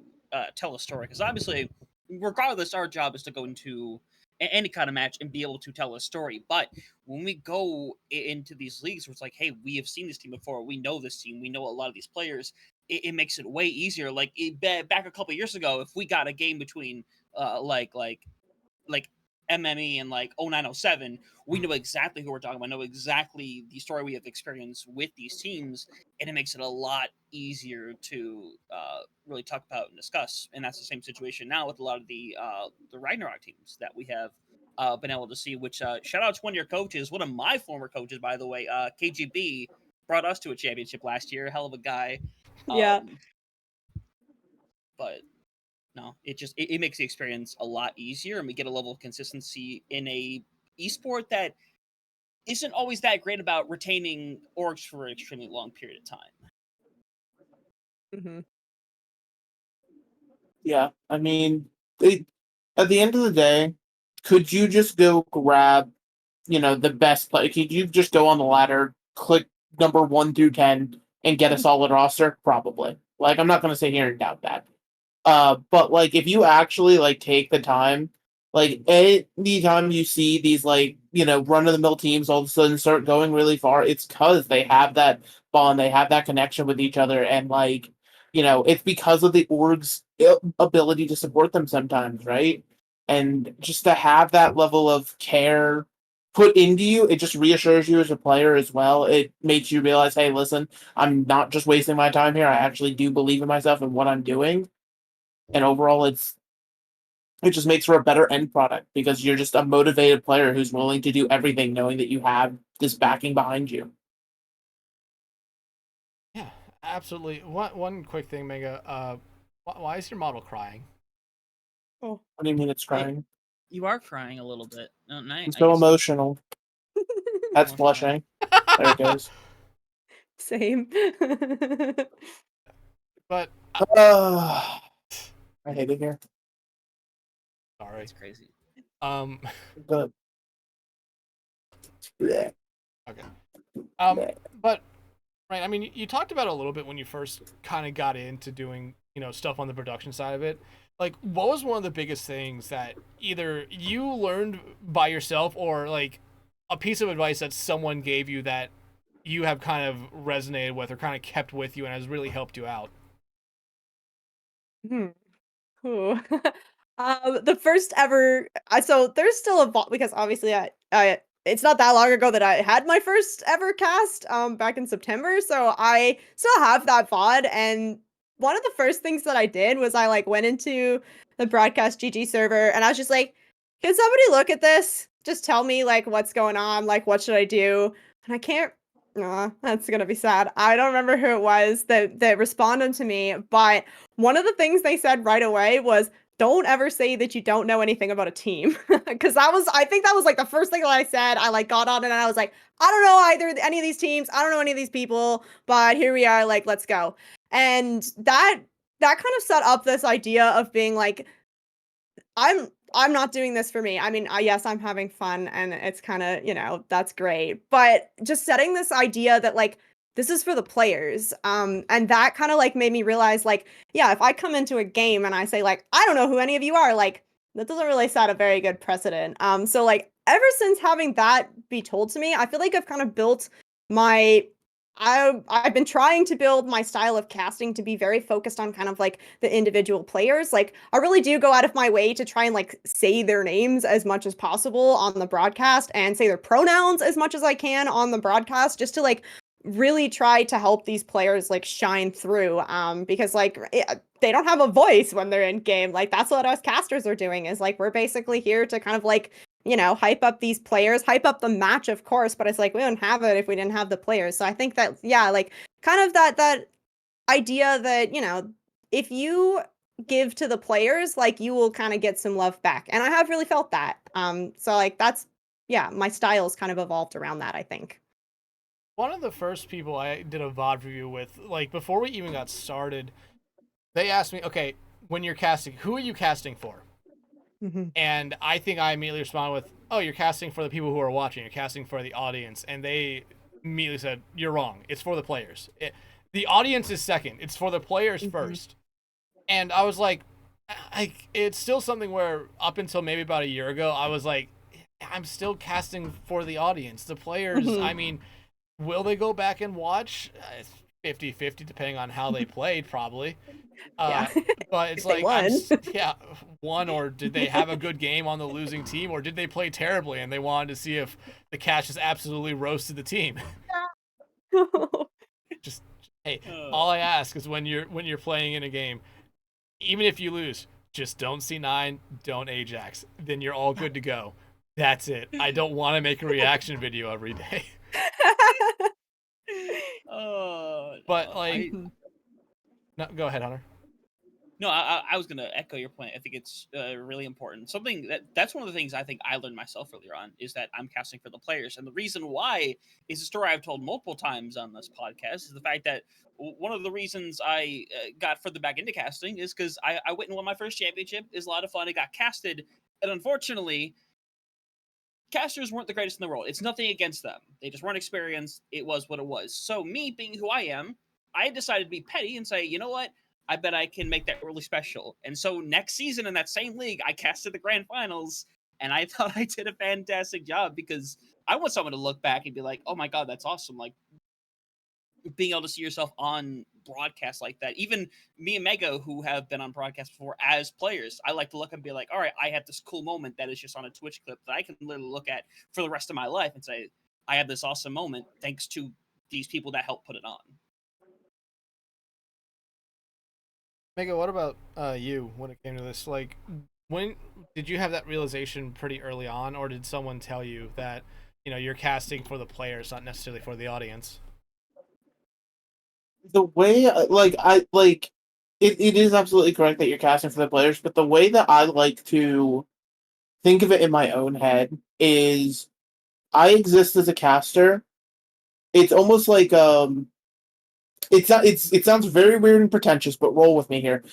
tell a story. Because obviously, regardless, our job is to go into any kind of match and be able to tell a story. But when we go into these leagues where it's like, hey, we have seen this team before, we know this team, we know a lot of these players, it makes it way easier. Like back a couple years ago, if we got a game between like MME and like 0907, we know exactly who we're talking about, know exactly the story we have experience with these teams, and it makes it a lot easier to really talk about and discuss. And that's the same situation now with a lot of the Ragnarok teams that we have been able to see. Which shout out to one of your coaches, one of my former coaches, by the way, KGB, brought us to a championship last year. Hell of a guy. Yeah. but no, it makes the experience a lot easier, and we get a level of consistency in a esport that isn't always that great about retaining orgs for an extremely long period of time. Mm-hmm. Yeah, I mean, at the end of the day, could you just go grab, the best play? Could you just go on the ladder, click number 1 through 10, and get a solid roster? Probably. Like, I'm not going to sit here and doubt that. But like, if you actually like take the time, like anytime you see these like run of the mill teams all of a sudden start going really far, it's because they have that bond, they have that connection with each other, and like it's because of the org's ability to support them sometimes, right? And just to have that level of care put into you, it just reassures you as a player as well. It makes you realize, hey, listen, I'm not just wasting my time here. I actually do believe in myself and what I'm doing. And overall, it just makes for a better end product because you're just a motivated player who's willing to do everything, knowing that you have this backing behind you. Yeah, absolutely. One quick thing, Mega. Why is your model crying? Oh, what do you mean it's crying? You are crying a little bit. Oh, nice. I'm so emotional. That's blushing. There it goes. Same. But I hate it here. Sorry. It's crazy. But okay. But right, I mean, you talked about it a little bit when you first kind of got into doing, stuff on the production side of it. Like, what was one of the biggest things that either you learned by yourself or like a piece of advice that someone gave you that you have kind of resonated with or kind of kept with you and has really helped you out? Ooh. The first ever. So there's still a because obviously I it's not that long ago that I had my first ever cast back in September, so I still have that VOD. And one of the first things that I did was I like went into the broadcast GG server and I was just like, can somebody look at this? Just tell me like what's going on, like what should I do? And I can't. That's gonna be sad. I don't remember who it was that responded to me, but one of the things they said right away was, don't ever say that you don't know anything about a team. Because I think that was like the first thing that I said. I like got on it and I was like, I don't know any of these teams. I don't know any of these people, but here we are, like, let's go. And that kind of set up this idea of being like, I'm not doing this for me. I mean, yes, I'm having fun and it's kind of, that's great. But just setting this idea that like this is for the players. And that kind of like made me realize like, yeah, if I come into a game and I say like, I don't know who any of you are, like that doesn't really set a very good precedent. So like ever since having that be told to me, I feel like I've kind of built I've been trying to build my style of casting to be very focused on kind of like the individual players. Like I really do go out of my way to try and like say their names as much as possible on the broadcast and say their pronouns as much as I can on the broadcast just to like really try to help these players like shine through because like they don't have a voice when they're in game. Like that's what us casters are doing is like we're basically here to kind of like hype up these players, hype up the match, of course, but it's like we wouldn't have it if we didn't have the players. So I think that, yeah, like kind of that idea that, if you give to the players, like you will kind of get some love back. And I have really felt that. So like that's, yeah, my style's kind of evolved around that, I think. One of the first people I did a VOD review with, like before we even got started, they asked me, okay, when you're casting, who are you casting for? Mm-hmm. And I think I immediately responded with, oh, you're casting for the people who are watching. You're casting for the audience. And they immediately said, you're wrong. It's for the players. The audience is second. It's for the players first. And I was like, it's still something where up until maybe about a year ago, I was like, I'm still casting for the audience. The players, I mean, will they go back and watch? 50-50 depending on how they played, probably. Yeah. But it's like, won, or did they have a good game on the losing team, or did they play terribly and they wanted to see if the cash just absolutely roasted the team? just hey, all I ask is when you're playing in a game, even if you lose, just don't C9, don't Ajax, then you're all good to go. That's it. I don't want to make a reaction video every day. But like, no, go ahead, Hunter. No, I was gonna echo your point. I think it's really important. Something that's one of the things I think I learned myself earlier on is that I'm casting for the players, and the reason why is a story I've told multiple times on this podcast. Is the fact that one of the reasons I got further back into casting is because I went and won my first championship. It was a lot of fun. I got casted, and unfortunately, casters weren't the greatest in the world. It's nothing against them. They just weren't experienced. It was what it was. So me being who I am, I decided to be petty and say, you know what? I bet I can make that really special. And so next season in that same league, I casted the grand finals, and I thought I did a fantastic job because I want someone to look back and be like, oh my God, that's awesome. Like being able to see yourself on broadcast like that. Even me and Mega, who have been on broadcast before as players, I like to look and be like, all right, I had this cool moment that is just on a Twitch clip that I can literally look at for the rest of my life and say, I had this awesome moment thanks to these people that helped put it on. Mega, what about you when it came to this? Like, when did you have that realization pretty early on, or did someone tell you that, you're casting for the players, not necessarily for the audience? The way, it is absolutely correct that you're casting for the players, but the way that I like to think of it in my own head is I exist as a caster. It's almost like it sounds very weird and pretentious, but roll with me here.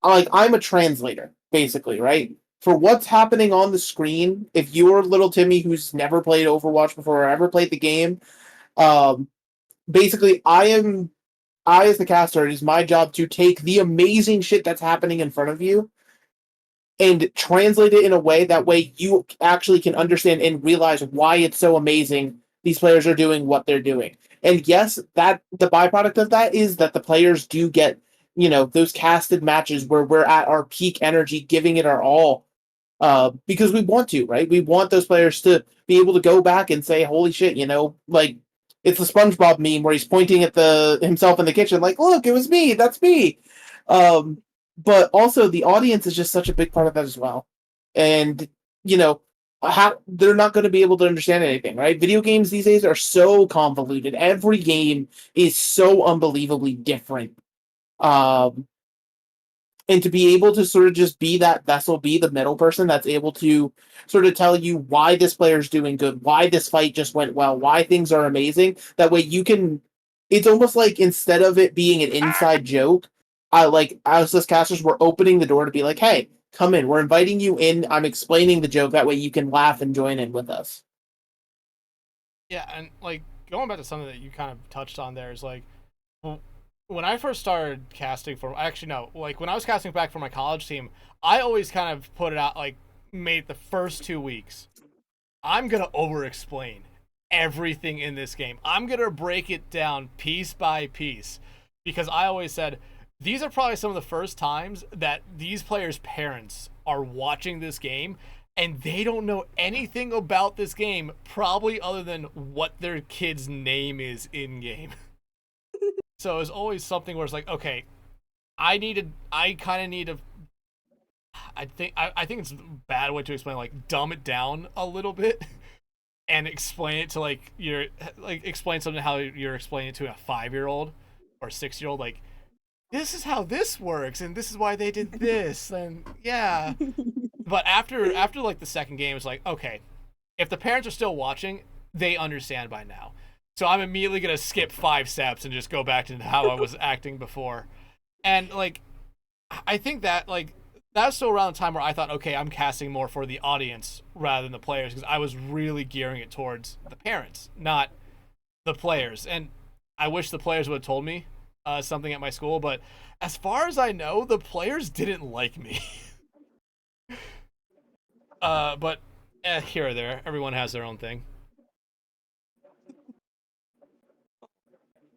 I'm a translator, basically, right? For what's happening on the screen, if you're little Timmy who's never played Overwatch before or ever played the game, basically I as the caster, it is my job to take the amazing shit that's happening in front of you and translate it in a way that way you actually can understand and realize why it's so amazing these players are doing what they're doing. And yes, that the byproduct of that is that the players do get, those casted matches where we're at our peak energy, giving it our all, because we want to, right? We want those players to be able to go back and say, holy shit, like it's the SpongeBob meme where he's pointing at himself in the kitchen, like, look, it was me, that's me. But also the audience is just such a big part of that as well. And, how they're not going to be able to understand anything, right? Video games these days are so convoluted. Every game is so unbelievably different. And to be able to sort of just be that vessel, be the middle person that's able to sort of tell you why this player's doing good, why this fight just went well, why things are amazing. That way you can, it's almost like instead of it being an inside joke, us as casters, we're opening the door to be like, hey, come in. We're inviting you in. I'm explaining the joke. That way you can laugh and join in with us. Yeah, and like going back to something that you kind of touched on there is like, well, when I first started casting when I was casting back for my college team, I always kind of put it out like, made the first 2 weeks, I'm gonna over explain everything in this game. I'm gonna break it down piece by piece, because I always said these are probably some of the first times that these players' parents are watching this game and they don't know anything about this game, probably other than what their kid's name is in game. So it's always something where it's like, okay, I think it's a bad way to explain, like, dumb it down a little bit and explain it to explain something how you're explaining it to a 5-year-old or 6-year-old, like, this is how this works and this is why they did this, and yeah. But after like the second game, it's like, okay, if the parents are still watching, they understand by now. So I'm immediately gonna skip 5 steps and just go back to how I was acting before. And like, I think that that's still around the time where I thought, okay, I'm casting more for the audience rather than the players, because I was really gearing it towards the parents, not the players. And I wish the players would have told me something at my school, but as far as I know, the players didn't like me. But here or there, everyone has their own thing.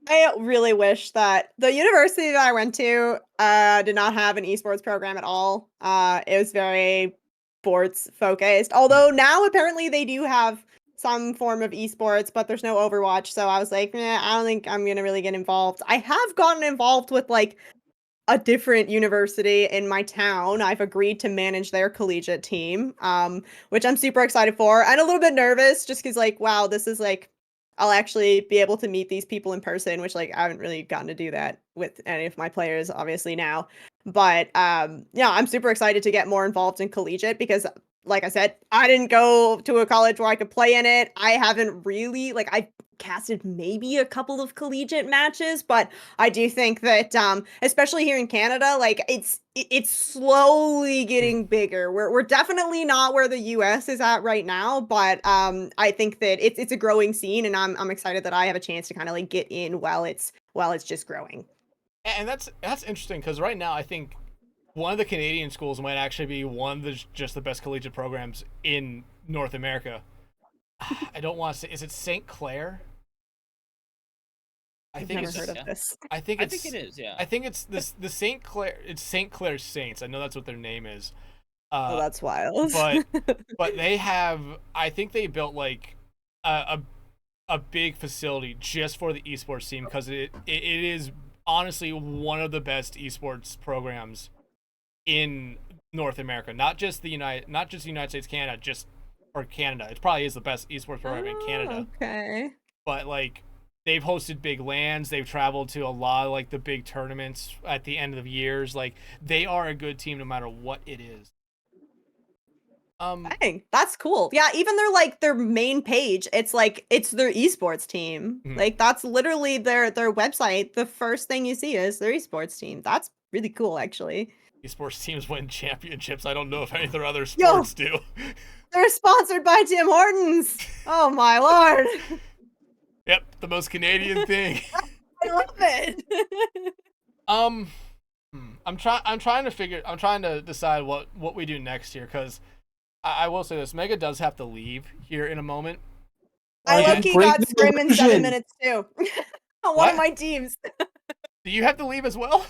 I really wish that the university that I went to did not have an esports program at all. It was very sports focused. Although now apparently they do have some form of esports, but there's no Overwatch. So I was like, I don't think I'm gonna really get involved. I have gotten involved with like a different university in my town. I've agreed to manage their collegiate team, which I'm super excited for, and a little bit nervous just because, like, wow, this is like, I'll actually be able to meet these people in person, which, like, I haven't really gotten to do that with any of my players, obviously, now. But yeah, I'm super excited to get more involved in collegiate because like I said, I didn't go to a college where I could play in it. I haven't really like I casted maybe a couple of collegiate matches, but I do think that especially here in Canada, like it's slowly getting bigger. We're definitely not where the US is at right now, but I think that it's a growing scene, and I'm excited that I have a chance to kind of like get in while it's just growing. And that's interesting because right now I think one of the Canadian schools might actually be one of just the best collegiate programs in North America. I don't want to say, is it St. Clair? I've never heard of this. I think it is. Yeah. I think it's the St. Clair. It's St. Clair Saints. I know that's what their name is. Oh, that's wild. but they have. I think they built like a big facility just for the esports team because it is honestly one of the best esports programs in North America. Not just the United States, Canada, or Canada. It probably is the best esports program in Canada. Okay. But like they've hosted big LANs, they've traveled to a lot of like the big tournaments at the end of the years. Like they are a good team no matter what it is. Dang, that's cool. Yeah, even their main page, it's like it's their esports team. Mhm. Like that's literally their website. The first thing you see is their esports team. That's really cool, actually. Esports teams win championships. I don't know if any of their other sports do. They're sponsored by Tim Hortons. Oh my lord. Yep, the most Canadian thing. I love it. I'm trying to decide what we do next here because I will say this: Mega does have to leave here in a moment. I low-key got scrim in 7 minutes too. On one of my teams. Do you have to leave as well?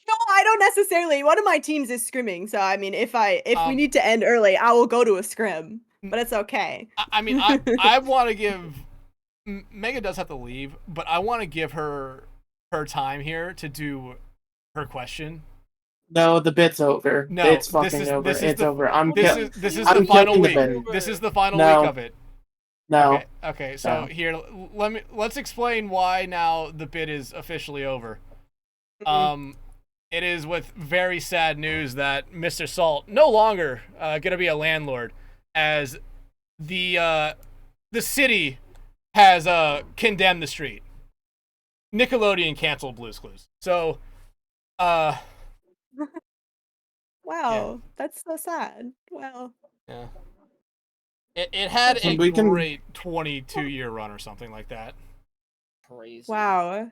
No, I don't necessarily. One of my teams is scrimming, so I mean, if we need to end early, I will go to a scrim. But it's okay. I mean, I want to give Mega does have to leave, but I want to give her time here to do her question. No, the bit's over. No, it's fucking over. It's over. This is the final week. This is the final week of it. No. Okay. So here, let's explain why now the bid is officially over. It is with very sad news that Mr. Salt no longer gonna be a landlord, as the city has condemned the street. Nickelodeon canceled Blue's Clues. So, wow, that's so sad. Wow. Yeah. It had a great 22-year run or something like that. Crazy. Wow.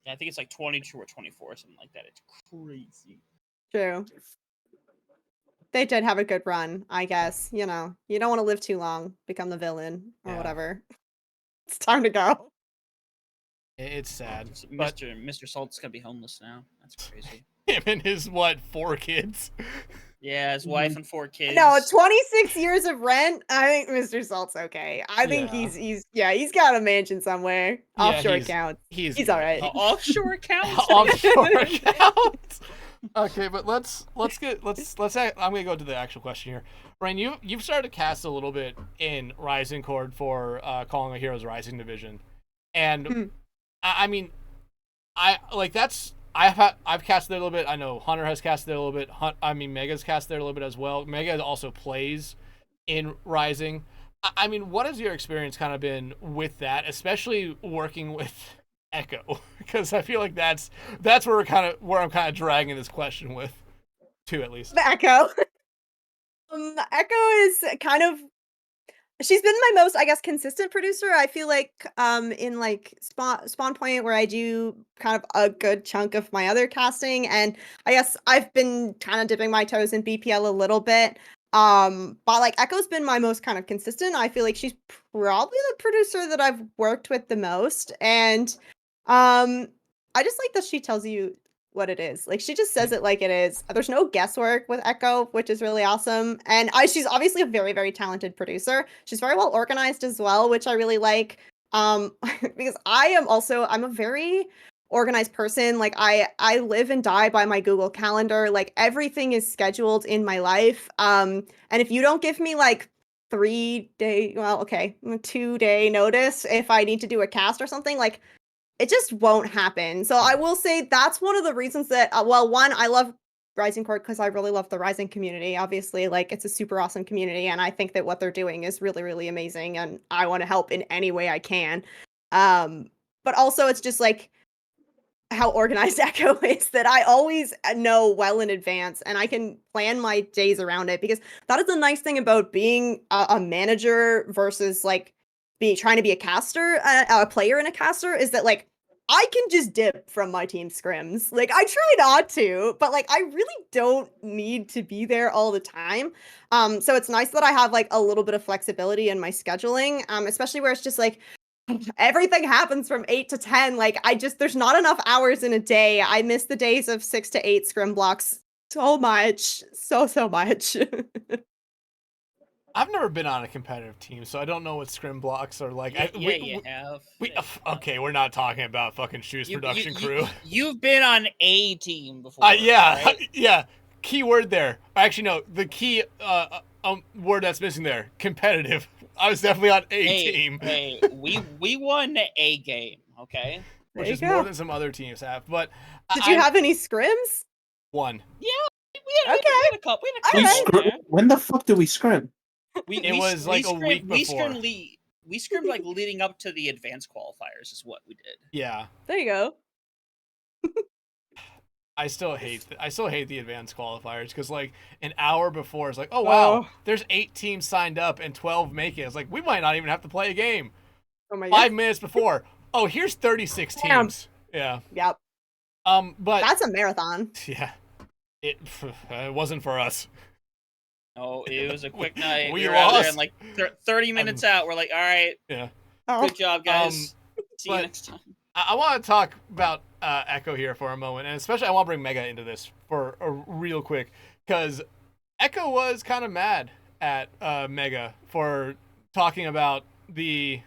Yeah, I think it's like 22 or 24 or something like that. It's crazy. True. They did have a good run, I guess. You know, you don't want to live too long, become the villain or whatever. It's time to go. It's sad. Mr. Salt's gonna be homeless now. That's crazy. Him and his 4 kids. Yeah, his wife and 4 kids. No, 26 years of rent. I think Mr. Salt's okay. I think he's got a mansion somewhere. Offshore accounts. He's all right. Offshore accounts. Offshore accounts. Okay, but let's I'm gonna go to the actual question here. Raine, you've started to cast a little bit in Rising Cord for Calling a Heroes Rising Division, and I mean, I've cast there a little bit. I know Hunter has cast there a little bit. Mega's cast there a little bit as well. Mega also plays in Rising. I mean, what has your experience kind of been with that, especially working with Echo? Because I feel like that's where I'm kind of dragging this question with, too, at least. The Echo. Echo is kind of. She's been my most, I guess, consistent producer. I feel like in like Spawn Point, where I do kind of a good chunk of my other casting, and I guess I've been kind of dipping my toes in BPL a little bit. But like Echo's been my most kind of consistent. I feel like she's probably the producer that I've worked with the most, and I just like that she tells you what it is. Like she just says it like it is. There's no guesswork with Echo, which is really awesome. And she's obviously a very, very talented producer. She's very well organized as well, which I really like. Because I'm a very organized person. Like I live and die by my Google Calendar. Like everything is scheduled in my life. And if you don't give me like 2-day notice if I need to do a cast or something, like it just won't happen. So I will say that's one of the reasons that, well, one, I love Rising Court because I really love the Rising community. Obviously, like, it's a super awesome community, and I think that what they're doing is really, really amazing, and I want to help in any way I can. But also, it's just like how organized Echo is, that I always know well in advance, and I can plan my days around it, because that is the nice thing about being a manager versus like trying to be a caster, a player in a caster, is that like I can just dip from my team scrims. Like, I try not to, but like I really don't need to be there all the time. So it's nice that I have like a little bit of flexibility in my scheduling, especially where it's just like everything happens from 8 to 10. Like, there's not enough hours in a day. I miss the days of 6 to 8 scrim blocks so much. So much. I've never been on a competitive team, so I don't know what scrim blocks are like. You have. Okay, we're not talking about fucking Shoes production crew. You've been on a team before. Yeah, right? yeah. Key word there. Actually, no. The key word that's missing there. Competitive. I was definitely on a team. Hey, we won a game. Okay. Which is more than some other teams have. But did you have any scrims? One. Yeah, we had a couple. We when the fuck did we scrim? It was like a week before. We scrimmed like leading up to the advanced qualifiers is what we did. Yeah. There you go. I still hate the advanced qualifiers, because like an hour before it's like, oh wow, there's 8 teams signed up and 12 make it. It's like, we might not even have to play a game. Oh my god. 5 minutes before, oh, here's 36 teams. Yeah. Yep. But that's a marathon. Yeah. It wasn't for us. Oh, it was a quick night. We were out there lost. and like 30 minutes out, we're like, all right. Yeah. Good job, guys. See you next time. I want to talk about Echo here for a moment, and especially I want to bring Mega into this for a real quick, because Echo was kind of mad at Mega for talking about the...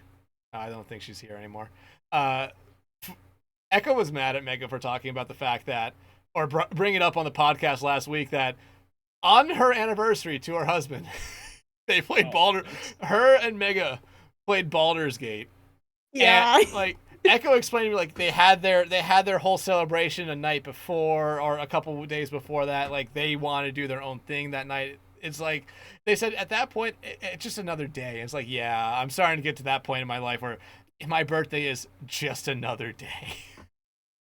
I don't think she's here anymore. Echo was mad at Mega for talking about the fact that, or bring it up on the podcast last week, that on her anniversary to her husband, they played her and Mega played Baldur's Gate. Yeah. And, like, Echo explained to me, like, they had their whole celebration a night before, or a couple of days before that. Like, they wanted to do their own thing that night. It's like, they said at that point, it's just another day. It's like, yeah, I'm starting to get to that point in my life where my birthday is just another day.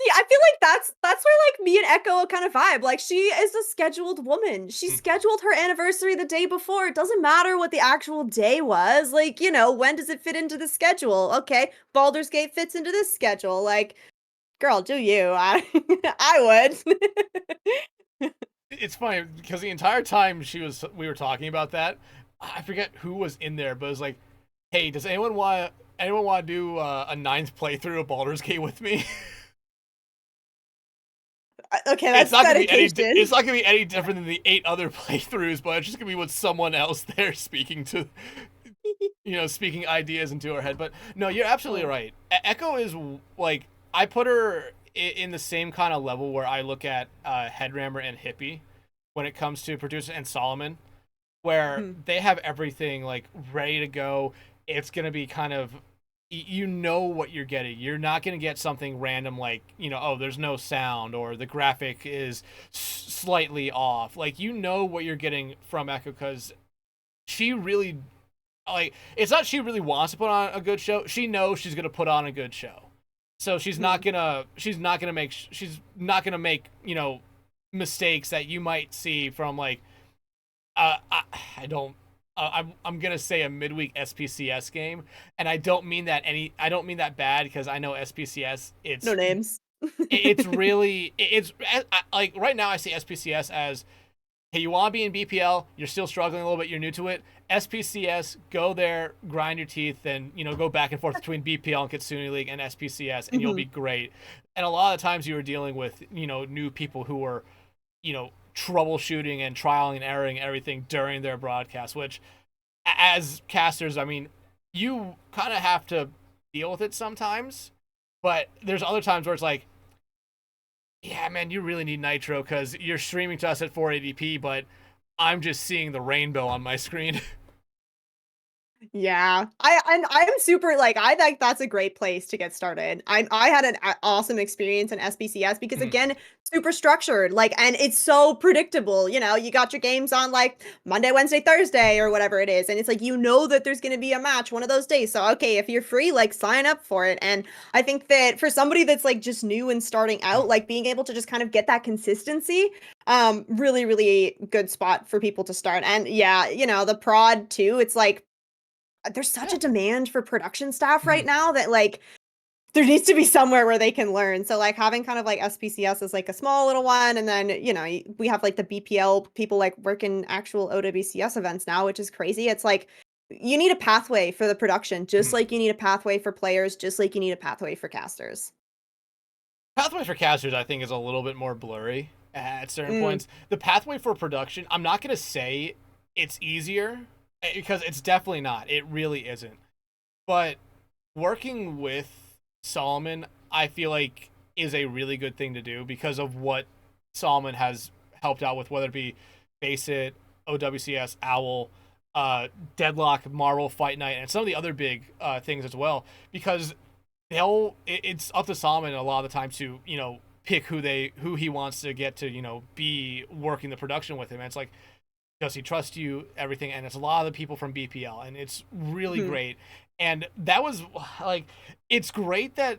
Yeah, I feel like that's where like me and Echo kind of vibe. Like, she is a scheduled woman. She scheduled her anniversary the day before. It doesn't matter what the actual day was. Like, you know, when does it fit into the schedule? Okay, Baldur's Gate fits into this schedule. Like, girl, do you? I would. It's funny because the entire time we were talking about that, I forget who was in there, but it was like, hey, does anyone want to do a 9th playthrough of Baldur's Gate with me? Okay, that's dedication. It's not gonna be any different than the 8 other playthroughs, but it's just gonna be with someone else there speaking to, speaking ideas into her head. But no, you're absolutely right. Echo is like, I put her in the same kind of level where I look at Headrammer and Hippie when it comes to producers, and Solomon, where they have everything like ready to go. It's gonna be kind of, you know what you're getting. You're not going to get something random like, oh, there's no sound, or the graphic is slightly off. Like, you know what you're getting from Echo, because she really, like, it's not she really wants to put on a good show. She knows she's going to put on a good show. So she's not going to make, mistakes that you might see from like, I'm gonna say a midweek SPCS game, and I don't mean that bad, because I know SPCS. It's no names. It's really like right now I see SPCS as, hey, you want to be in BPL, you're still struggling a little bit, you're new to it. SPCS, go there, grind your teeth, and go back and forth between BPL and Kitsune League and SPCS, and you'll be great. And a lot of times you were dealing with new people who were troubleshooting and trialing and erroring everything during their broadcast, which as casters, I mean, you kind of have to deal with it sometimes, but there's other times where it's like, yeah, man, you really need Nitro because you're streaming to us at 480p, but I'm just seeing the rainbow on my screen. Yeah, I'm super like I think that's a great place to get started. I had an awesome experience in SBCS because Mhm. again, super structured, like, and it's so predictable. You know, you got your games on like Monday, Wednesday, Thursday, or whatever it is, and it's like you know that there's going to be a match one of those days. So okay, if you're free, like sign up for it. And I think that for somebody that's like just new and starting out, like being able to just kind of get that consistency, really, really good spot for people to start. And yeah, you know, the prod too. It's like there's such Yeah. a demand for production staff right Mhm. now that like there needs to be somewhere where they can learn. So like having kind of like SPCS as like a small little one, and then you know we have like the BPL people like working actual OWCS events now, which is crazy. It's like you need a pathway for the production, just Mhm. like you need a pathway for players, just like you need a pathway for casters. Pathway for casters, I think, is a little bit more blurry at certain Mm, points. The pathway for production, I'm not gonna say it's easier because it's definitely not. It really isn't. But working with Solomon, I feel like is a really good thing to do because of what Solomon has helped out with, whether it be Face It, OWCS, Owl, Deadlock, Marvel, Fight Night, and some of the other big things as well. Because it's up to Solomon a lot of the time to pick who he wants to get to be working the production with him. And it's like, does he trust you, everything? And it's a lot of the people from BPL, and it's really mhm. great. And that was like, it's great that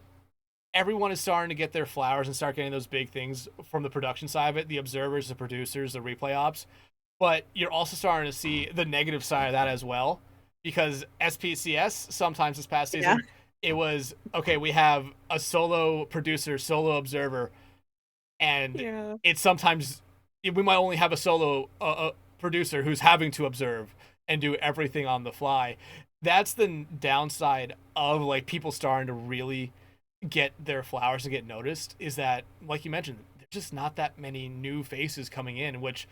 everyone is starting to get their flowers and start getting those big things from the production side of it, the observers, the producers, the replay ops. But you're also starting to see the negative side of that as well, because SPCS sometimes this past Yeah. season it was okay. We have a solo producer, solo observer, and Yeah. it's sometimes we might only have a solo producer who's having to observe and do everything on the fly. That's the downside of like people starting to really get their flowers and get noticed, is that, like you mentioned, there's just not that many new faces coming in, which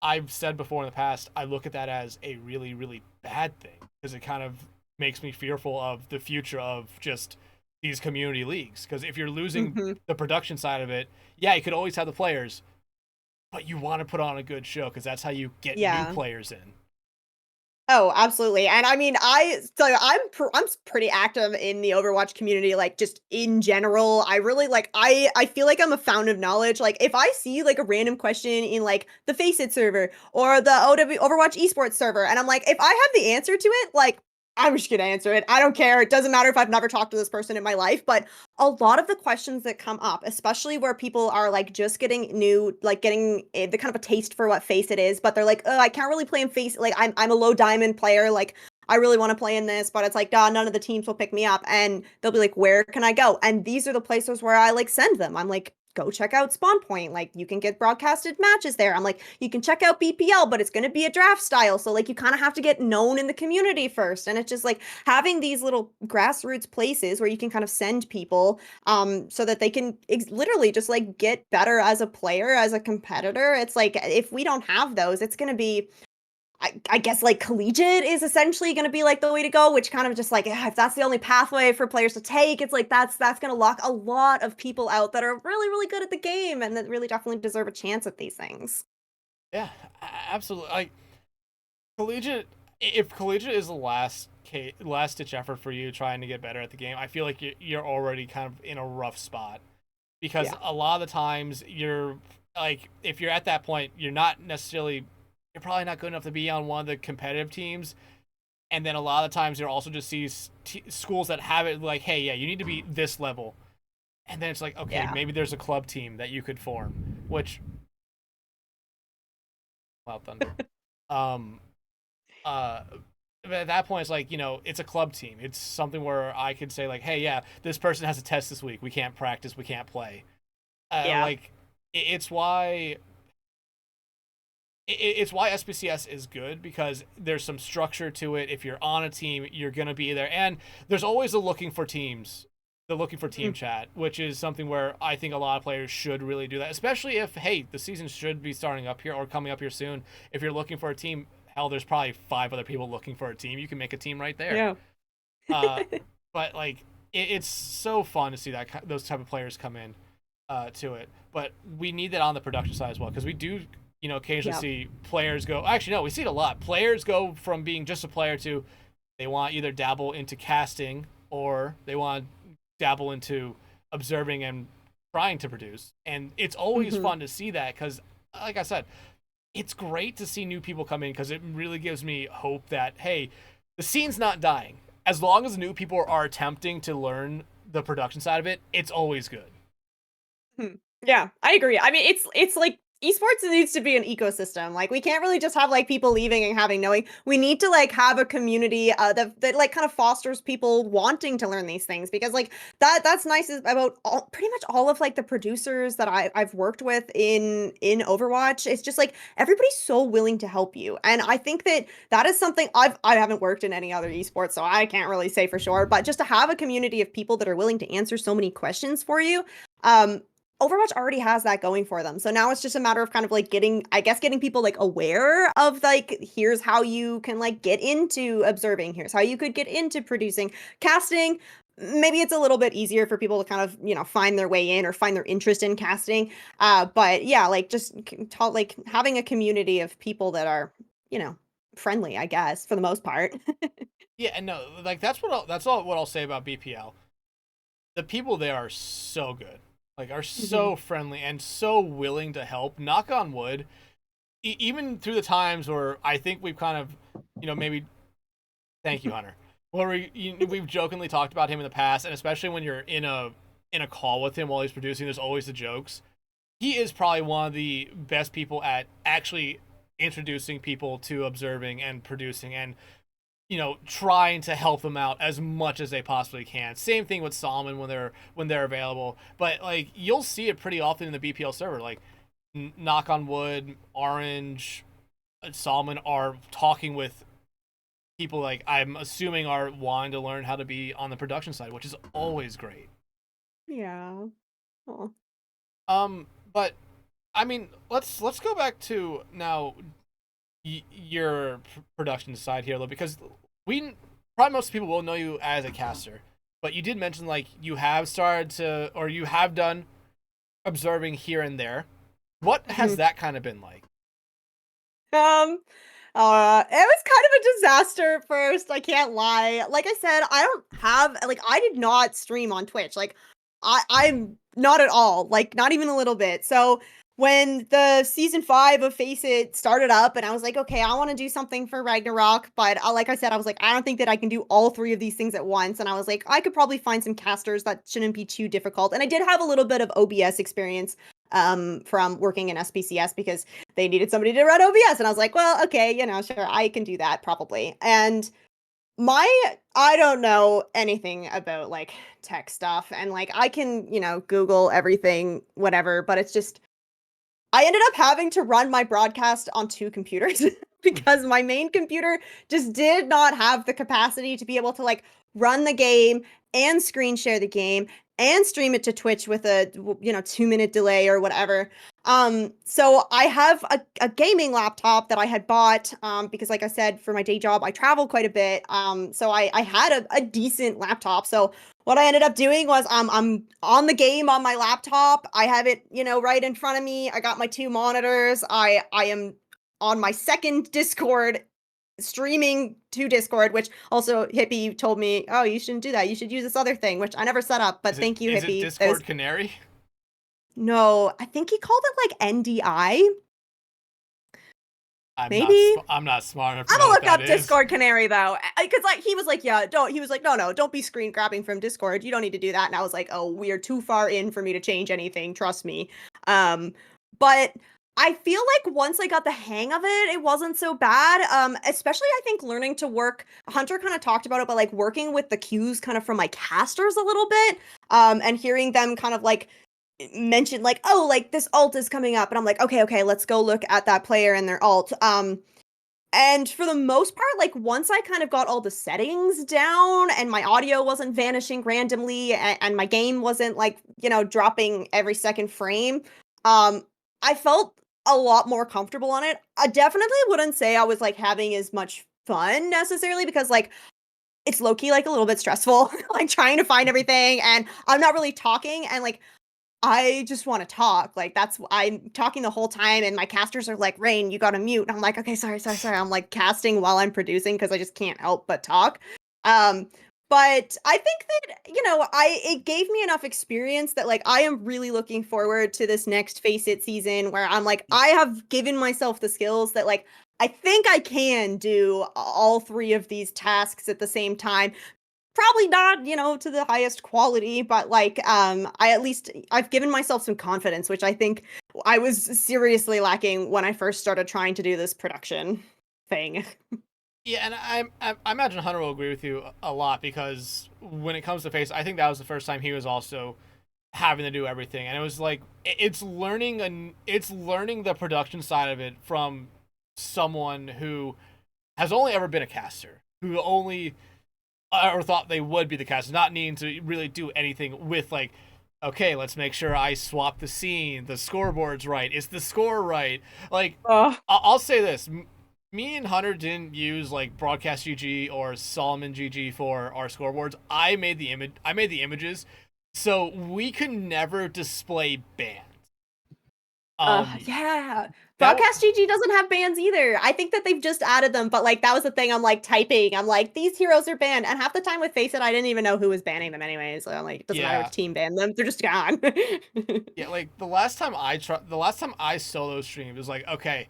I've said before in the past, I look at that as a really, really bad thing because it kind of makes me fearful of the future of just these community leagues. Because if you're losing Hmm. the production side of it, yeah, you could always have the players, but you want to put on a good show because that's how you get new Yeah. players in. Oh, absolutely. And I mean, I'm pretty active in the Overwatch community, like just in general. I really like I feel like I'm a fountain of knowledge. Like if I see like a random question in like the Faceit server or the Overwatch esports server, and I'm like, if I have the answer to it, like I'm just gonna answer it. I don't care. It doesn't matter if I've never talked to this person in my life. But a lot of the questions that come up, especially where people are like just getting new, like getting the kind of a taste for what Face It is, but they're like, oh, I can't really play in Face. Like I'm a low diamond player. Like I really want to play in this, but it's like, none of the teams will pick me up. And they'll be like, where can I go? And these are the places where I like send them. I'm like, go check out Spawn Point. Like you can get broadcasted matches there. I'm like, you can check out BPL, but it's going to be a draft style. So like you kind of have to get known in the community first. And it's just like having these little grassroots places where you can kind of send people so that they can literally just like get better as a player, as a competitor. It's like if we don't have those, it's going to be I guess like collegiate is essentially going to be like the way to go, which kind of just like if that's the only pathway for players to take, it's like that's going to lock a lot of people out that are really really good at the game and that really definitely deserve a chance at these things. Yeah, absolutely. Like collegiate, if collegiate is the last ditch effort for you trying to get better at the game, I feel like you're already kind of in a rough spot because Yeah. a lot of the times you're like, if you're at that point, you're probably not good enough to be on one of the competitive teams. And then a lot of times you're also just these schools that have it like, hey, yeah, you need to be this level. And then it's like, okay, Yeah. maybe there's a club team that you could form, which, Wild Thunder. Um, uh, but at that point, it's like, it's a club team. It's something where I could say like, hey, yeah, this person has a test this week. We can't practice. We can't play. Yeah. Like, it's why it's why SPCS is good, because there's some structure to it. If you're on a team, you're gonna be there, and there's always the looking for team Mm. chat, which is something where I think a lot of players should really do that, especially if, hey, the season should be starting up here or coming up here soon. If you're looking for a team, hell, there's probably 5 other people looking for a team. You can make a team right there. Yeah. Uh, but like, it's so fun to see those type of players come in to it. But we need that on the production side as well, because we do, occasionally Yep. see players go. Actually, no, we see it a lot. Players go from being just a player to they want to either dabble into casting or they want to dabble into observing and trying to produce. And it's always fun to see that because, like I said, it's great to see new people come in because it really gives me hope that, hey, the scene's not dying. As long as new people are attempting to learn the production side of it, it's always good. Yeah, I agree. I mean, it's like esports needs to be an ecosystem. Like we can't really just have like people leaving and having knowing. We need to like have a community that like kind of fosters people wanting to learn these things because like that's nice about pretty much all of like the producers that I've worked with in Overwatch. It's just like everybody's so willing to help you, and I think that is something I haven't worked in any other esports, so I can't really say for sure. But just to have a community of people that are willing to answer so many questions for you. Overwatch already has that going for them. So now it's just a matter of kind of like getting people like aware of like, here's how you can like get into observing. Here's how you could get into producing. Casting, maybe it's a little bit easier for people to kind of, you know, find their way in or find their interest in casting. But yeah, like just like having a community of people that are, you know, friendly, I guess, for the most part. Yeah, and no, like that's what I'll say about BPL. The people there are so good. Like, are so friendly and so willing to help. Knock on wood, even through the times where I think we've kind of, you know, maybe, thank you, Hunter, where we've jokingly talked about him in the past, and especially when you're in a call with him while he's producing, there's always the jokes. He is probably one of the best people at actually introducing people to observing and producing and, you know, trying to help them out as much as they possibly can. Same thing with Solomon when they're available. But like you'll see it pretty often in the BPL server. Like knock on wood, Orange, Solomon are talking with people like I'm assuming are wanting to learn how to be on the production side, which is always great. Yeah. Oh. But I mean, let's go back to now your production side here, though, because probably most people will know you as a caster, but you did mention like you have started to, or you have done observing here and there. What has that kind of been like? It was kind of a disaster at first, I can't lie. Like I said, I did not stream on Twitch. Like I'm not at all, like not even a little bit. So when the season 5 of Face It started up and I was like, okay, I want to do something for Ragnarok, but like I said, I was like, I don't think that I can do all 3 of these things at once. And I was like, I could probably find some casters that shouldn't be too difficult. And I did have a little bit of OBS experience from working in SPCS because they needed somebody to run OBS. And I was like, well, okay, you know, sure, I can do that probably. And I don't know anything about like tech stuff. And like, I can, you know, Google everything, whatever, but it's just, I ended up having to run my broadcast on 2 computers because my main computer just did not have the capacity to be able to like run the game and screen share the game and stream it to Twitch with a 2-minute delay or whatever. So I have a gaming laptop that I had bought because like I said, for my day job, I travel quite a bit. So I had a decent laptop. So what I ended up doing was I'm on the game on my laptop. I have it, you know, right in front of me. I got my 2 monitors. I am on my second Discord streaming to Discord, which also Hippie told me, oh, you shouldn't do that. You should use this other thing, which I never set up, but thank you, Hippie. Is it Discord Canary? No, I think he called it like NDI. I'm not smart enough to I'm know gonna what look up that is. Discord Canary though, because like he was like, no, don't be screen grabbing from Discord. You don't need to do that. And I was like, oh, we are too far in for me to change anything. Trust me. But I feel like once I got the hang of it, it wasn't so bad. Especially I think learning to work. Hunter kind of talked about it, but like working with the cues kind of from my casters a little bit, and hearing them kind of like mentioned like, oh, like this ult is coming up, and I'm like, okay, let's go look at that player and their ult. And for the most part, like once I kind of got all the settings down and my audio wasn't vanishing randomly and my game wasn't like, you know, dropping every second frame, I felt a lot more comfortable on it. I definitely wouldn't say I was like having as much fun necessarily because like it's low-key like a little bit stressful, like trying to find everything and I'm not really talking and like I just want to talk. Like I'm talking the whole time and my casters are like, Raine, you gotta mute. And I'm like, okay, sorry. I'm like casting while I'm producing because I just can't help but talk. But I think that, it gave me enough experience that like I am really looking forward to this next Face It season where I'm like, I have given myself the skills that like I think I can do all three of these tasks at the same time. Probably not, to the highest quality, but like I've given myself some confidence, which I think I was seriously lacking when I first started trying to do this production thing. Yeah, and I imagine Hunter will agree with you a lot because when it comes to Face, I think that was the first time he was also having to do everything, and it was like it's learning the production side of it from someone who has only ever been a caster, who only or thought they would be the caster, not needing to really do anything with like, okay, let's make sure I swap the scene, the scoreboard's right, is the score right? Like, I'll say this. Me and Hunter didn't use like Broadcast GG or Solomon GG for our scoreboards. I made the images, so we could never display bands. Yeah. Broadcast GG doesn't have bans either. I think that they've just added them, but like that was the thing. I'm like typing. I'm like, these heroes are banned, and half the time with Face It, I didn't even know who was banning them anyways. So I'm like, it doesn't matter which team banned them; they're just gone. Yeah, like the last time I solo streamed, it was like, okay,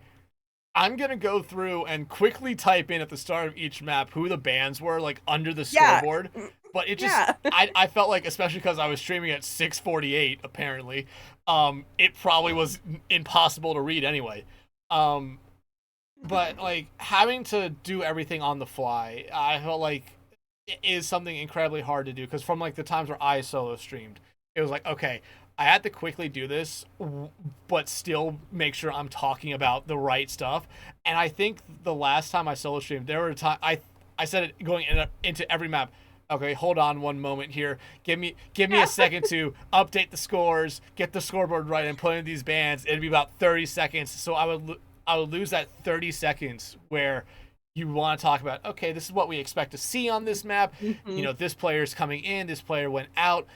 I'm gonna go through and quickly type in at the start of each map who the bans were, like under the scoreboard. But it just, I felt like, especially because I was streaming at 6:48, apparently, it probably was impossible to read anyway. But like having to do everything on the fly, I felt like it is something incredibly hard to do because from like the times where I solo streamed, it was like, okay, I had to quickly do this, but still make sure I'm talking about the right stuff. And I think the last time I solo streamed, there were times I said it going into every map. Okay, hold on one moment here. Give me a second to update the scores, get the scoreboard right, and put in these bands. It'd be about 30 seconds. So I would lose that 30 seconds where you want to talk about, okay, this is what we expect to see on this map. This player's coming in, this player went out.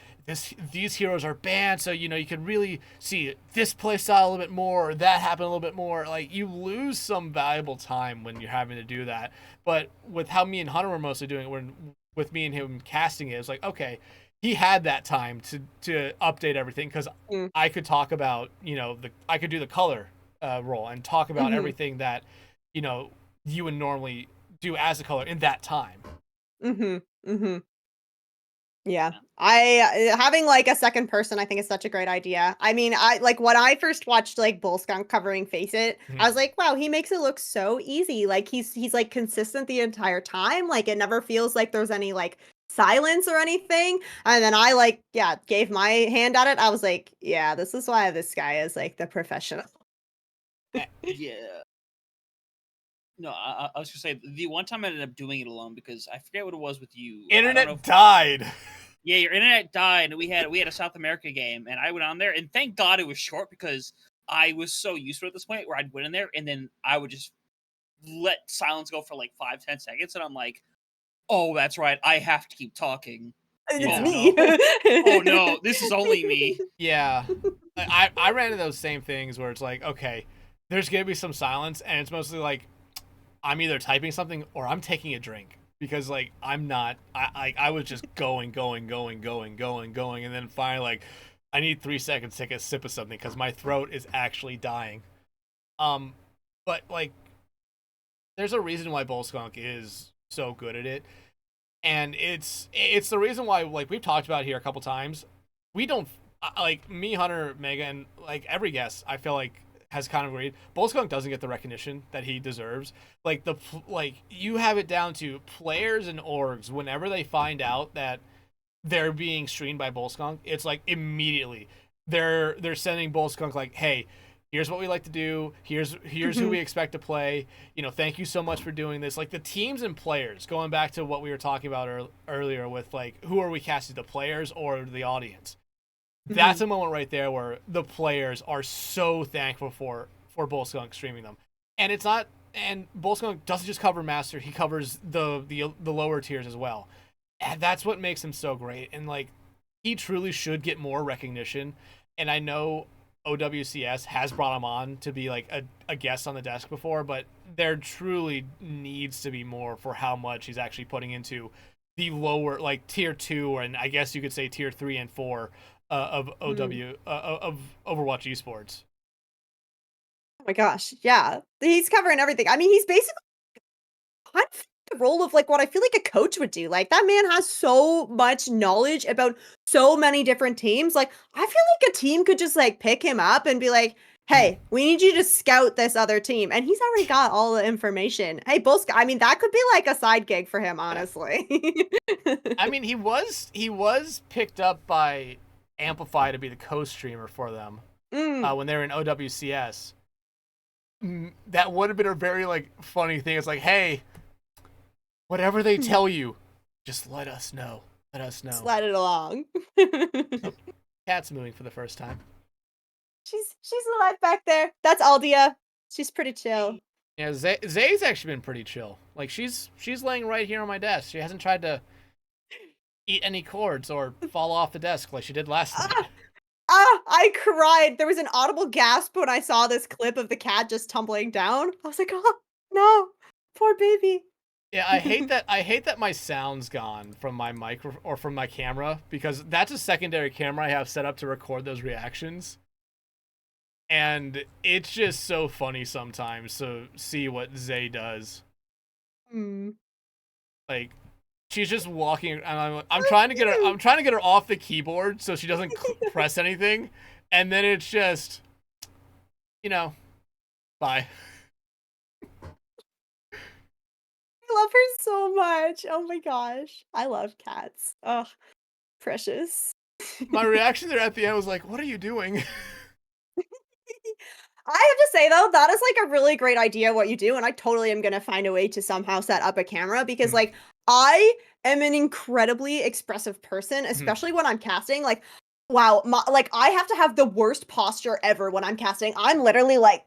These heroes are banned, so you can really see this play style a little bit more, or that happened a little bit more. Like you lose some valuable time when you're having to do that. But with how me and Hunter were mostly doing it, with me and him casting it, it's like, okay, he had that time to update everything because I could talk about I could do the color role and talk about everything that you would normally do as a color in that time. Yeah. I having like a second person I think is such a great idea. I mean, I like when I first watched like Bullskunk covering Face It, I was like, wow, he makes it look so easy. Like he's like consistent the entire time. Like it never feels like there's any like silence or anything. And then I gave my hand at it. I was like, yeah, this is why this guy is like the professional. Yeah. No, I was gonna say the one time I ended up doing it alone because I forget what it was with you. Internet died. Yeah, your internet died, and we had a South America game, and I went on there, and thank God it was short because I was so used to it at this point where I'd went in there, and then I would just let silence go for like 5-10 seconds, and I'm like, oh, that's right, I have to keep talking. It's me. No. Oh no, this is only me. Yeah, I ran into those same things where it's like, okay, there's gonna be some silence, and it's mostly like I'm either typing something or I'm taking a drink because like I'm not. I was just going, and then finally like I need 3 seconds to take a sip of something because my throat is actually dying. But like, there's a reason why Bullskunk is so good at it, and it's the reason why, like we've talked about here a couple times, we don't like me, Hunter, Mega, and like every guest I feel like has kind of agreed, Bullskunk doesn't get the recognition that he deserves. Like you have it down to players and orgs whenever they find out that they're being streamed by Bullskunk, it's like immediately they're sending Bullskunk like, hey, here's what we like to do, here's who we expect to play, thank you so much for doing this. Like the teams and players, going back to what we were talking about earlier with like who are we casting, the players or the audience. That's a moment right there where the players are so thankful for Bullskunk streaming them. And it's not, and Bullskunk doesn't just cover Master, he covers the lower tiers as well. And that's what makes him so great. And like he truly should get more recognition. And I know OWCS has brought him on to be like a guest on the desk before, but there truly needs to be more for how much he's actually putting into the lower, like tier 2, and I guess you could say tier 3 and 4 of of Overwatch esports. Oh my gosh, yeah. He's covering everything. I mean, he's basically kind of the role of like what I feel like a coach would do. Like that man has so much knowledge about so many different teams. Like I feel like a team could just like pick him up and be like, "Hey, we need you to scout this other team." And he's already got all the information. Hey, both I mean, that could be like a side gig for him, honestly. I mean, he was picked up by Amplify to be the co-streamer for them when they were in OWCS. That would have been a very like funny thing. It's like, hey, whatever they tell you, just let us know. Let us know. Slide it along. Cat's moving for the first time. She's alive back there. That's Aldia. She's pretty chill. Yeah, Zay's actually been pretty chill. Like she's laying right here on my desk. She hasn't tried to eat any cords or fall off the desk like she did last night. I cried. There was an audible gasp when I saw this clip of the cat just tumbling down. I was like, oh no, poor baby. Yeah, I hate that my sound's gone from my mic or from my camera, because that's a secondary camera I have set up to record those reactions. And it's just so funny sometimes to see what Zay does. Like, she's just walking, and I'm trying to get her off the keyboard so she doesn't press anything, and then it's just, bye. I love her so much. Oh my gosh, I love cats. Oh, precious. My reaction there at the end was like, "What are you doing?" I have to say though, that is like a really great idea what you do, and I totally am gonna find a way to somehow set up a camera because like I am an incredibly expressive person, especially when I'm casting. Like, wow, like I have to have the worst posture ever when I'm casting. I'm literally like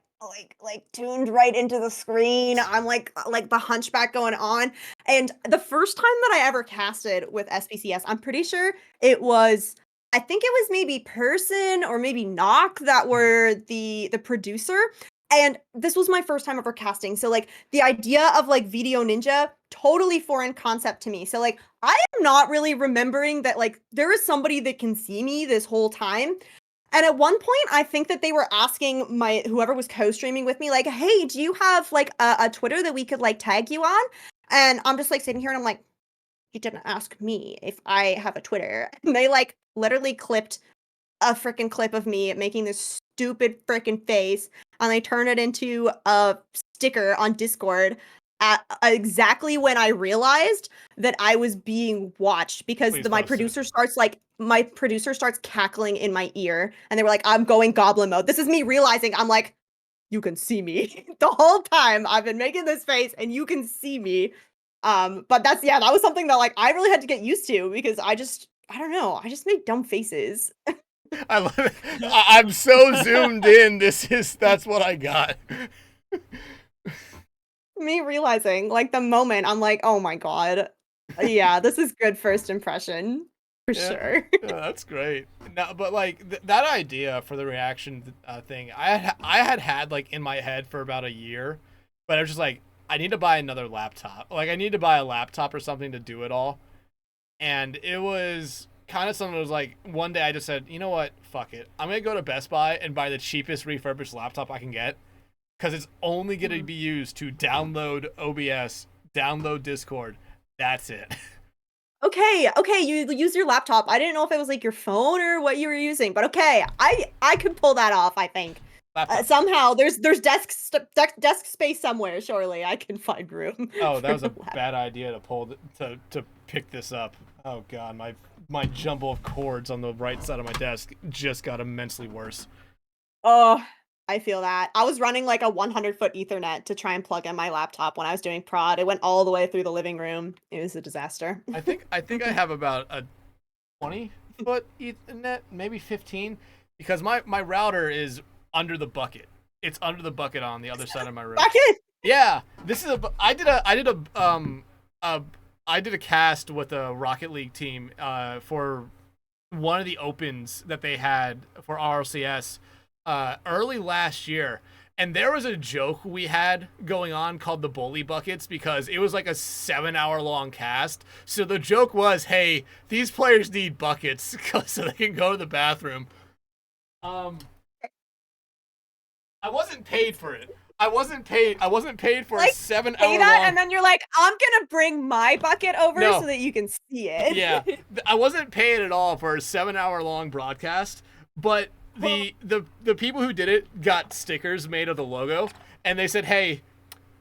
tuned right into the screen. I'm like the hunchback going on. And the first time that I ever casted with SPCS, I'm pretty sure I think it was maybe Person or maybe Knock that were the producer. And this was my first time ever casting. So like the idea of like Video Ninja, totally foreign concept to me. So like I am not really remembering that like there is somebody that can see me this whole time. And at one point, I think that they were asking whoever was co-streaming with me, like, hey, do you have like a Twitter that we could like tag you on? And I'm just like sitting here and I'm like, you didn't ask me if I have a Twitter. And they like literally clipped a freaking clip of me making this stupid freaking face, and they turned it into a sticker on Discord at exactly when I realized that I was being watched, because my producer starts cackling in my ear, and they were like, I'm going goblin mode. This is me realizing I'm like, you can see me. The whole time I've been making this face and you can see me. But that was something that like I really had to get used to, because I don't know, I just make dumb faces. I love it. I'm so zoomed in. That's what I got. Me realizing, like, the moment I'm like, oh my god, yeah, this is good first impression for sure. Yeah, that's great. No, but like that idea for the reaction thing, I had like in my head for about a year, but I was just like, I need to buy another laptop. Like, I need to buy a laptop or something to do it all. And it was kind of something that was like, one day I just said, you know what, fuck it, I'm gonna go to Best Buy and buy the cheapest refurbished laptop I can get, because it's only going to be used to download OBS, download Discord. That's it. Okay, you use your laptop. I didn't know if it was like your phone or what you were using, but okay, I could pull that off, I think. Somehow there's desk space somewhere. Surely I can find room. Oh, that was a bad idea to pull to pick this up. Oh god, my jumble of cords on the right side of my desk just got immensely worse. Oh, I feel that. I was running like a 100-foot Ethernet to try and plug in my laptop when I was doing prod. It went all the way through the living room. It was a disaster. I think I have about a 20-foot Ethernet, maybe 15, because my router is under the bucket. It's under the bucket on the other side of my room. Bucket? Yeah, this is I did a cast with a Rocket League team for one of the opens that they had for RLCS early last year, And there was a joke we had going on called the bully buckets because it was like a 7-hour long cast. So the joke was, hey, these players need buckets so they can go to the bathroom. I wasn't paid for it. I wasn't paid for Like, a 7-hour Say that, long... and then you're like, I'm gonna bring my bucket over No. so that you can see it. Yeah, I wasn't paid at all for a 7-hour long broadcast, but the people who did it got stickers made of the logo, and they said, hey,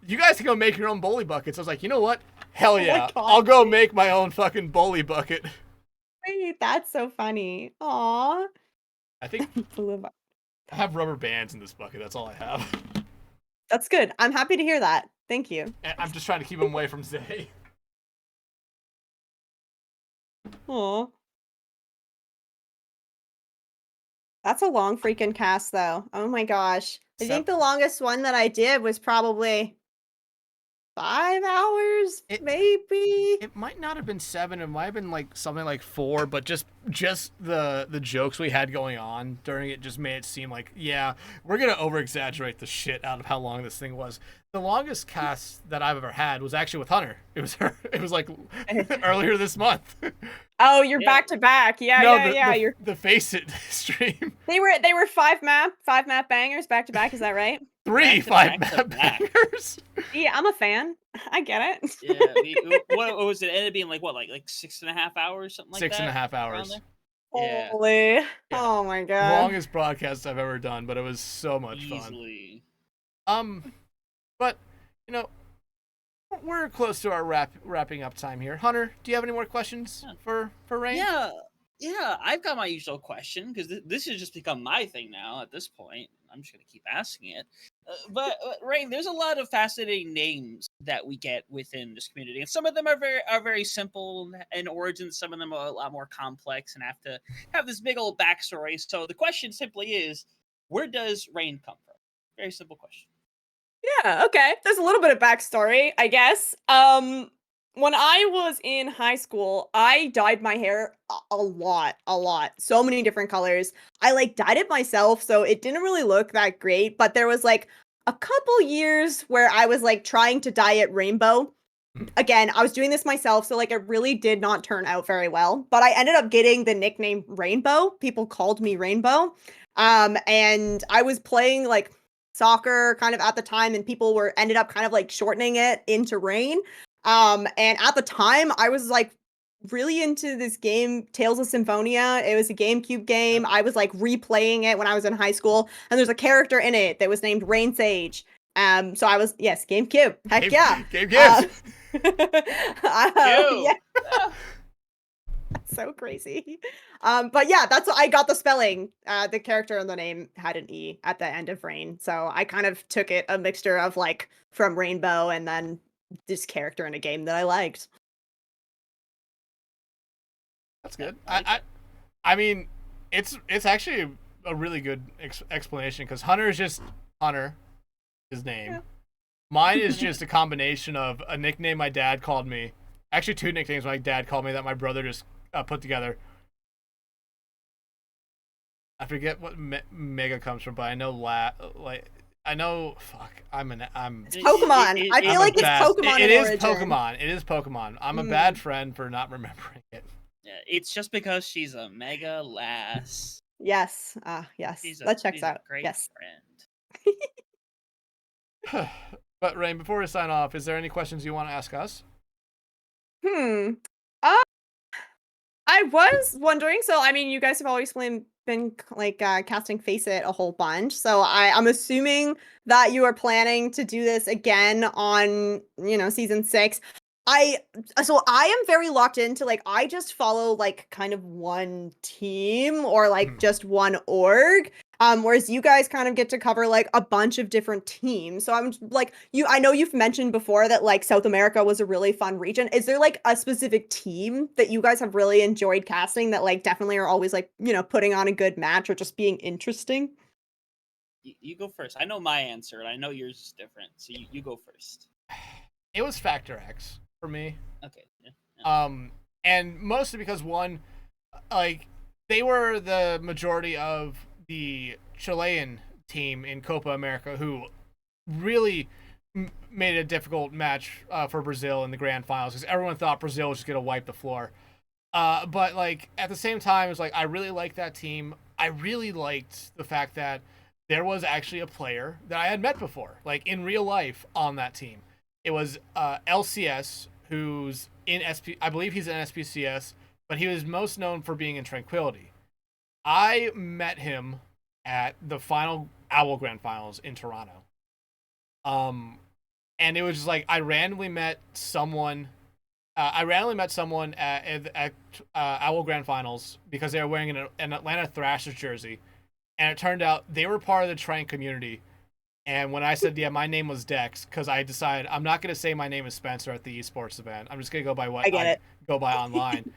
you guys can go make your own bully buckets. I was like, you know what? Hell yeah. God. I'll go make my own fucking bully bucket. Wait, that's so funny. Aw. I think I have rubber bands in this bucket. That's all I have. That's good. I'm happy to hear that. Thank you. I'm just trying to keep them away from Zay. Aw. That's a long freaking cast, though. Oh my gosh. I think the longest one that I did was probably 5 hours, maybe. It might not have been 7. It might have been like something like 4. But just the jokes we had going on during it just made it seem like, yeah, we're gonna over exaggerate the shit out of how long this thing was. The longest cast that I've ever had was actually with Hunter. It was her. It was like earlier this month. Oh, you're back to back. Yeah, No, yeah. You're the Face It stream. They were 5 map bangers back to back. Is that right? 3 5-map bangers. Yeah, I'm a fan. I get it. Yeah. What was it? It ended up being like 6.5 hours, something like that. 6.5 hours. Yeah. Holy. Yeah. Oh my god. Longest broadcast I've ever done, but it was so much Easily. fun. But you know, we're close to our wrapping up time here. Hunter, do you have any more questions for Raine? Yeah. I've got my usual question because this has just become my thing now. At this point, I'm just gonna keep asking it. But Raine, there's a lot of fascinating names that we get within this community, and some of them are very simple in origin. Some of them are a lot more complex and have to have this big old backstory. So the question simply is, where does Raine come from? Very simple question. Yeah, okay. There's a little bit of backstory, I guess. When I was in high school, I dyed my hair a lot. So many different colors. I dyed it myself, so it didn't really look that great, but there was a couple years where I was trying to dye it rainbow. Again, I was doing this myself, so it really did not turn out very well, but I ended up getting the nickname Rainbow. People called me Rainbow. And I was playing soccer kind of at the time, and people ended up kind of shortening it into Raine. And at the time I was really into this game, Tales of Symphonia. It was a GameCube game. I was replaying it when I was in high school, and there's a character in it that was named Rain Sage. So I was, yes, GameCube. Heck yeah. GameCube. Yeah. That's so crazy. But yeah, that's what I got the spelling. The character and the name had an E at the end of Raine. So I kind of took it a mixture of from Rainbow and then this character in a game that I liked. That's good. I mean, it's actually a really good explanation because Hunter is just Hunter, his name. Yeah. Mine is just a combination of a nickname my dad called me. Actually, 2 nicknames my dad called me that my brother just put together. I forget what Mega comes from, but I know I know. Fuck. It's Pokemon. I feel it's Pokemon. It is Pokemon. It is Pokemon. I'm a bad friend for not remembering it. Yeah, it's just because she's a Megalass. Yes. Yes. That checks out. Great yes. Friend. But Raine, before we sign off, is there any questions you want to ask us? I was wondering. So, I mean, you guys have always been casting Face It a whole bunch. So I'm assuming that you are planning to do this again on, season 6. I am very locked into I just follow kind of one team or just one org. Whereas you guys kind of get to cover a bunch of different teams. So I'm I know you've mentioned before that South America was a really fun region. Is there a specific team that you guys have really enjoyed casting that definitely are always putting on a good match or just being interesting? You go first. I know my answer and I know yours is different. So you go first. It was Factor X for me. Okay. Yeah. And mostly because one, they were the majority of the Chilean team in Copa America who really made it a difficult match for Brazil in the grand finals because everyone thought Brazil was just gonna wipe the floor. But like at the same time, it's like I really liked that team. I really liked the fact that there was actually a player that I had met before, like in real life on that team. It was LCS, who's in SP. I believe he's in SPCS, but he was most known for being in Tranquility. I met him at the final Owl Grand Finals in Toronto. And it was just like I randomly met someone. At Owl Grand Finals because they were wearing an Atlanta Thrashers jersey, and it turned out they were part of the Trank community. And when I said, yeah, my name was Dex, because I decided I'm not going to say my name is Spencer at the esports event. I'm just going to go by what I go by online.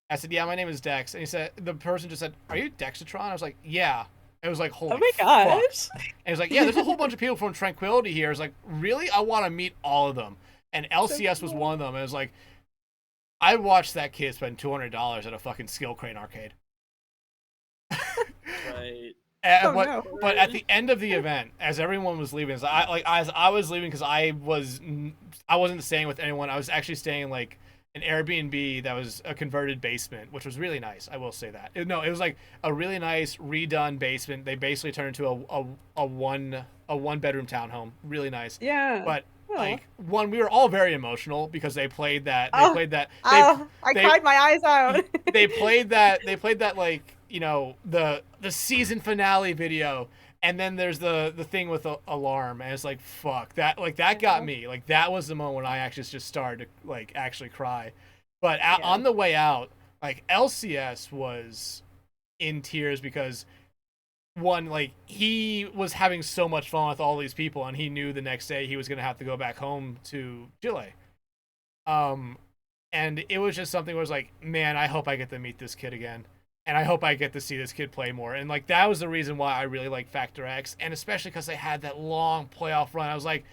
I said, yeah, my name is Dex. And he said, the person just said, are you Dexatron? I was like, yeah. It was like, holy Oh my gosh. fuck. And he's like, yeah, there's a whole bunch of people from Tranquility here. I was like, really? I want to meet all of them. And LCS was one of them. And it was like, I watched that kid spend $200 at a fucking Skill Crane arcade. Right. But at the end of the event, as everyone was leaving, as I was leaving because I wasn't staying with anyone. I was actually staying in like an Airbnb that was a converted basement, which was really nice. I will say that. It was like a really nice redone basement. They basically turned into a one bedroom townhome. Really nice. Yeah. But like we were all very emotional because they played that. I cried my eyes out. They played that like, you know, the season finale video, and then there's the thing with the alarm, and it's like, fuck, that got me. Like that was the moment when I actually just started to like actually cry. But on the way out, like LCS was in tears because one, like he was having so much fun with all these people, and he knew the next day he was gonna have to go back home to Chile. And it was just something where it was like, man, I hope I get to meet this kid again. And I hope I get to see this kid play more. And like that was the reason why I really like Factor X, and especially because they had that long playoff run. I was like,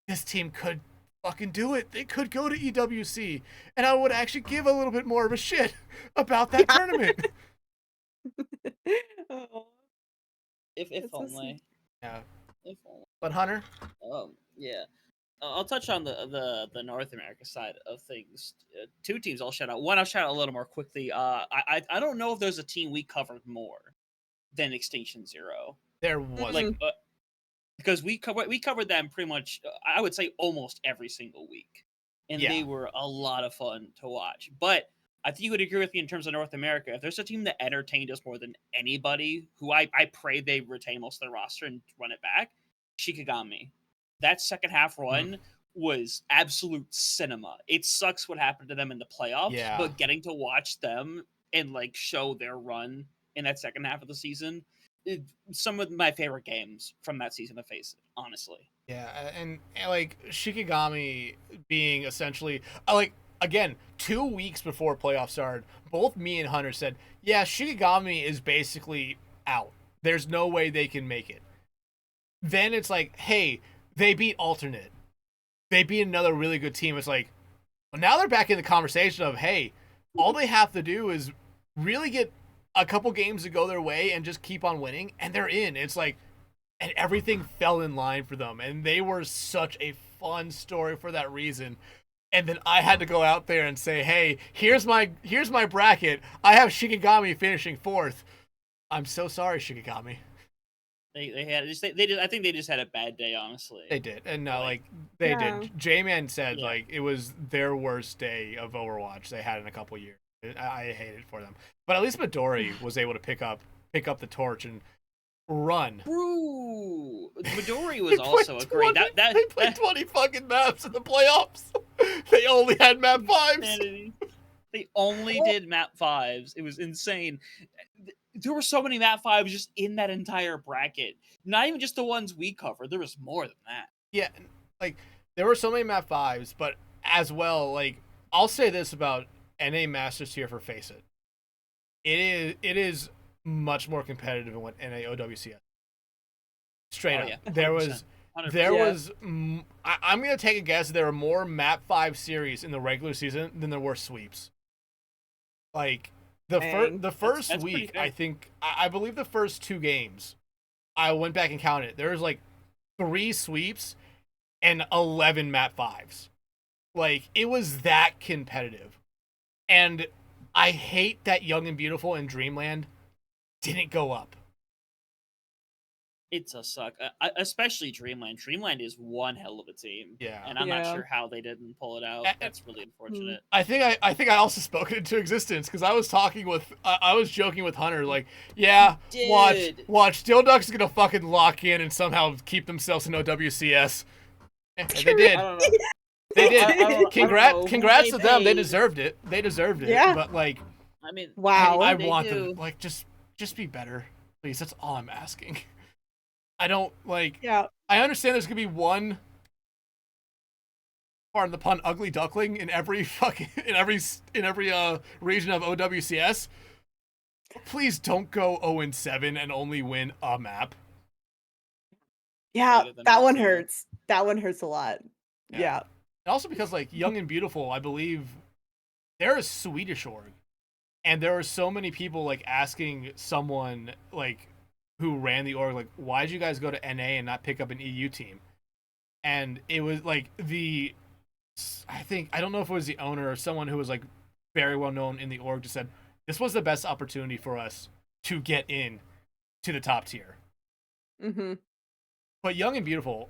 this team could fucking do it. They could go to EWC, and I would actually give a little bit more of a shit about that tournament. If only. Yeah. If only. But Hunter, Yeah. I'll touch on the North America side of things. Two teams I'll shout out. One I'll shout out a little more quickly. I don't know if there's a team we covered more than Extinction Zero. there was Like because we covered them pretty much. I would say almost every single week, and they were a lot of fun to watch. But I think you would agree with me in terms of North America. If there's a team that entertained us more than anybody, who I pray they retain most of their roster and run it back, Shikigami. That second half run was absolute cinema. It sucks what happened to them in the playoffs, but getting to watch them and like show their run in that second half of the season, some of my favorite games from that season to face it, honestly. Yeah, and like Shikigami being essentially like again 2 weeks before playoffs started, both me and Hunter said, yeah, Shikigami is basically out. There's no way they can make it. Then it's like, hey, they beat Alternate. They beat another really good team. It's like, well, now they're back in the conversation of, hey, all they have to do is really get a couple games to go their way and just keep on winning, and they're in. It's like, and everything fell in line for them, and they were such a fun story for that reason. And then I had to go out there and say, hey, here's my bracket. I have Shikigami finishing 4th. I'm so sorry, Shikigami. They did. I think they just had a bad day, honestly. They did, and they did. J-Man said like it was their worst day of Overwatch they had in a couple years. I hate it for them, but at least Midori was able to pick up the torch and run. True. Midori was also a great. They played 20 fucking maps in the playoffs. They only had map 5s. They only did map 5s. It was insane. There were so many map 5s just in that entire bracket. Not even just the ones we covered. There was more than that. Yeah, like there were so many map 5s, but as well, like I'll say this about NA Masters Tier for Face It. It is much more competitive than what NA OWCS. Straight up. Yeah. There was 100%. I'm going to take a guess there were more map 5 series in the regular season than there were sweeps. Like the first That's week, fair. I believe the first 2 games I went back and counted it. There was like 3 sweeps and 11 map 5s. Like, it was that competitive. And I hate that Young and Beautiful and Dreamland didn't go up. It's a suck, especially Dreamland. Dreamland is one hell of a team. Yeah. And I'm not Yeah. sure how they didn't pull it out. A- That's really unfortunate. I think I also spoke it into existence because I was talking with I was joking with Hunter like, yeah, watch Dilduck's gonna fucking lock in and somehow keep themselves in OWCS. And they did. I don't know. They did. I don't know Congrats who to them. They paid. deserved it. They deserved it. Yeah. But like, I mean, Wow. I they want do. them like just be better, please. That's all I'm asking. I don't like. Yeah. I understand there's gonna be one, pardon the pun, ugly duckling in every fucking in every region of OWCS. Please don't go 0-7 and only win a map. Yeah, Better than that one nothing. hurts. That one hurts a lot. Yeah. And also because like Young and Beautiful, I believe they're a Swedish org, and there are so many people like asking someone like who ran the org like, why did you guys go to NA and not pick up an EU team? And it was like I don't know if it was the owner or someone who was like very well known in the org just said this was the best opportunity for us to get in to the top tier. Mm-hmm. But Young and Beautiful,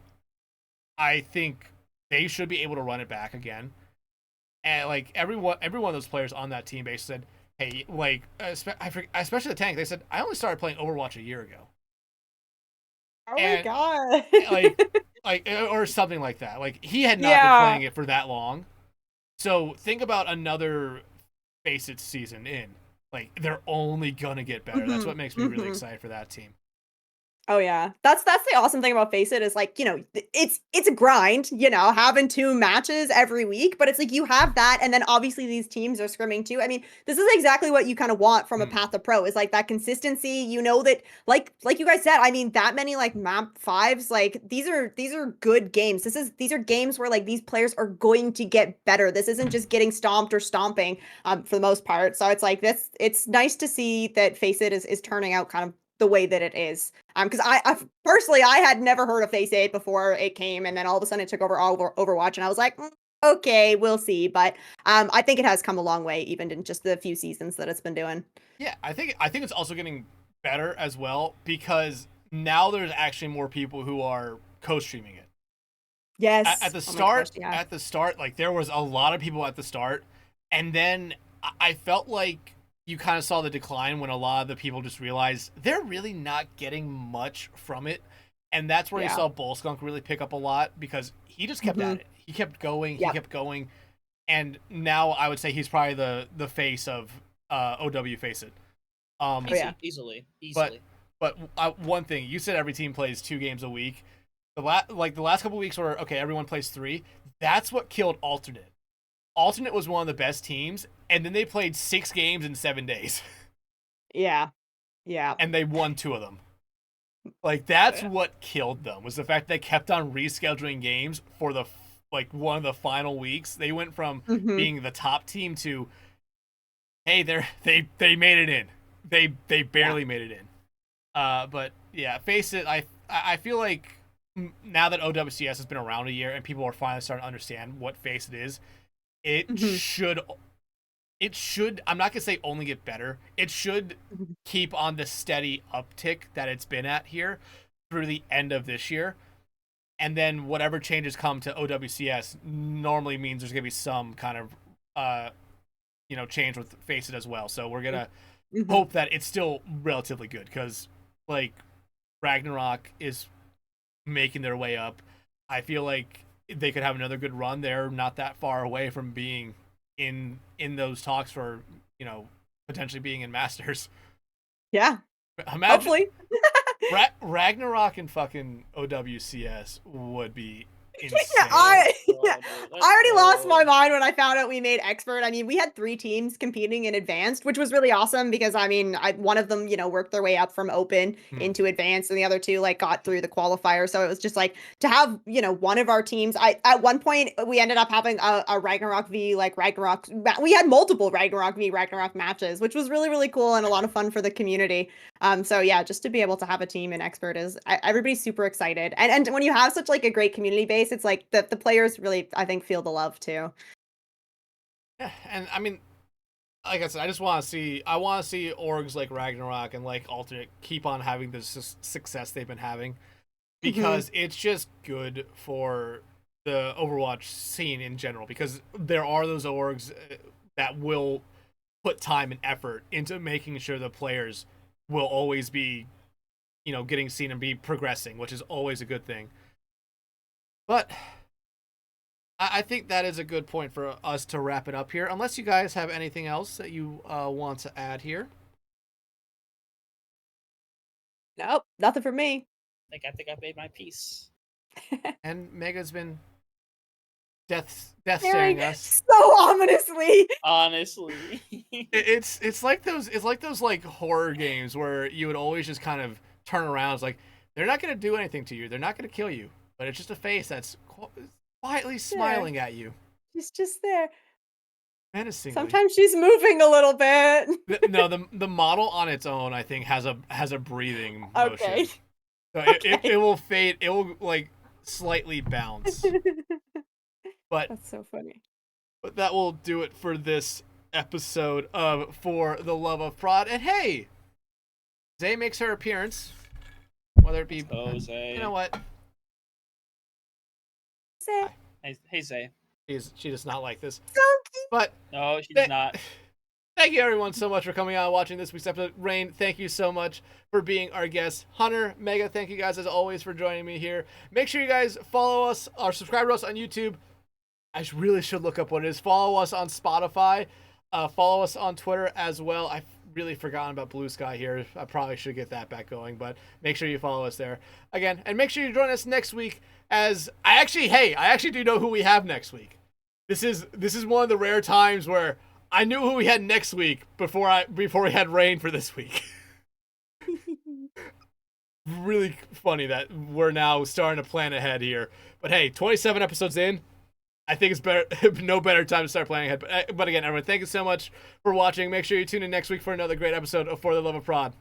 I think they should be able to run it back again. And like every one of those players on that team base said, hey, like especially the tank, they said I only started playing Overwatch a year ago. Oh my And, god. like or something like that. Like he had not Yeah. been playing it for that long. So think about another Face It season in. Like they're only gonna get better. That's what makes me really excited for that team. Oh yeah, that's the awesome thing about Face It is like, you know, it's a grind, you know, having 2 matches every week, but it's like you have that, and then obviously these teams are scrimming too. I mean, this is exactly what you kind of want from a Path to Pro is like that consistency. You know that like you guys said, I mean, that many like map 5s, like these are good games. These are games where like these players are going to get better. This isn't just getting stomped or stomping for the most part. So it's like this. It's nice to see that Face It is turning out kind of the way that it is. Because I personally I had never heard of Face 8 before it came, and then all of a sudden it took over Overwatch, and I was like, okay, we'll see. But I think it has come a long way, even in just the few seasons that it's been doing. Yeah, I think it's also getting better as well because now there's actually more people who are co-streaming it. Yes. At the Oh my start, gosh, yeah. at the start, like there was a lot of people at the start, and then I felt like you kind of saw the decline when a lot of the people just realized they're really not getting much from it. And that's where you Yeah. saw Bullskunk really pick up a lot because he just kept at it. He kept going, Yep. he kept going. And now I would say he's probably the face of OW Face It. yeah. Easily. But one thing, you said every team plays 2 games a week. The last couple weeks were, okay, everyone plays 3. That's what killed Alternate. Alternate was one of the best teams, and then they played 6 games in 7 days. Yeah. Yeah. And they won 2 of them. Like, that's what killed them, was the fact they kept on rescheduling games for the one of the final weeks. They went from being the top team to, hey, they made it in. They barely made it in. But yeah, Face It, I feel like now that OWCS has been around a year and people are finally starting to understand what Face It is, it should, I'm not gonna say only get better. It should keep on the steady uptick that it's been at here through the end of this year. And then whatever changes come to OWCS normally means there's gonna be some kind of change with Face It as well. So we're gonna hope that it's still relatively good because like Ragnarok is making their way up. I feel like they could have another good run. They're not that far away from being in those talks for, potentially being in Masters. Yeah. Imagine Hopefully. Ragnarok and fucking OWCS would be insane. Yeah, I already lost my mind when I found out we made expert. I mean, we had 3 teams competing in advanced, which was really awesome because I mean, one of them, worked their way up from open into advanced, and the other 2 like got through the qualifier. So it was just like to have, one of our teams. At one point we ended up having a Ragnarok v like Ragnarok. We had multiple Ragnarok v Ragnarok matches, which was really really cool and a lot of fun for the community. So yeah, just to be able to have a team in expert is everybody's super excited, and when you have such like a great community base, it's like the players really, I think, feel the love too. Yeah, and I mean, like I said, I want to see orgs like Ragnarok and like Alternate keep on having the success they've been having, because it's just good for the Overwatch scene in general, because there are those orgs that will put time and effort into making sure the players will always be, getting seen and be progressing, which is always a good thing. But I think that is a good point for us to wrap it up here, unless you guys have anything else that you want to add here. Nope, nothing for me. I think I made my peace. And Mega's been death staring us so ominously. Honestly, it's like those like horror games where you would always just kind of turn around. It's like, they're not going to do anything to you, they're not going to kill you, but it's just a face that's quietly smiling at you. She's just there. Menacingly. Sometimes she's moving a little bit. No, the model on its own, I think, has a breathing motion. Okay. So it will fade. It will like slightly bounce. But that's so funny. But that will do it for this episode of For the Love of Prod. And hey, Zay makes her appearance. Whether it be, Zay. You know what? Zay. Hey Zay. She does not like this. So cute. But no, she does not. Thank you everyone so much for coming out and watching this week's episode. Raine, thank you so much for being our guest. Hunter, Mega, thank you guys as always for joining me here. Make sure you guys follow us or subscribe to us on YouTube. I really should look up what it is. Follow us on Spotify. Follow us on Twitter as well. I've really forgotten about Blue Sky here. I probably should get that back going, but make sure you follow us there. Again, and make sure you join us next week as I actually do know who we have next week. This is one of the rare times where I knew who we had next week before we had Raine for this week. Really funny that we're now starting to plan ahead here. But hey, 27 episodes in, I think it's better, no better time to start planning ahead. But again, everyone, thank you so much for watching. Make sure you tune in next week for another great episode of For the Love of Prod.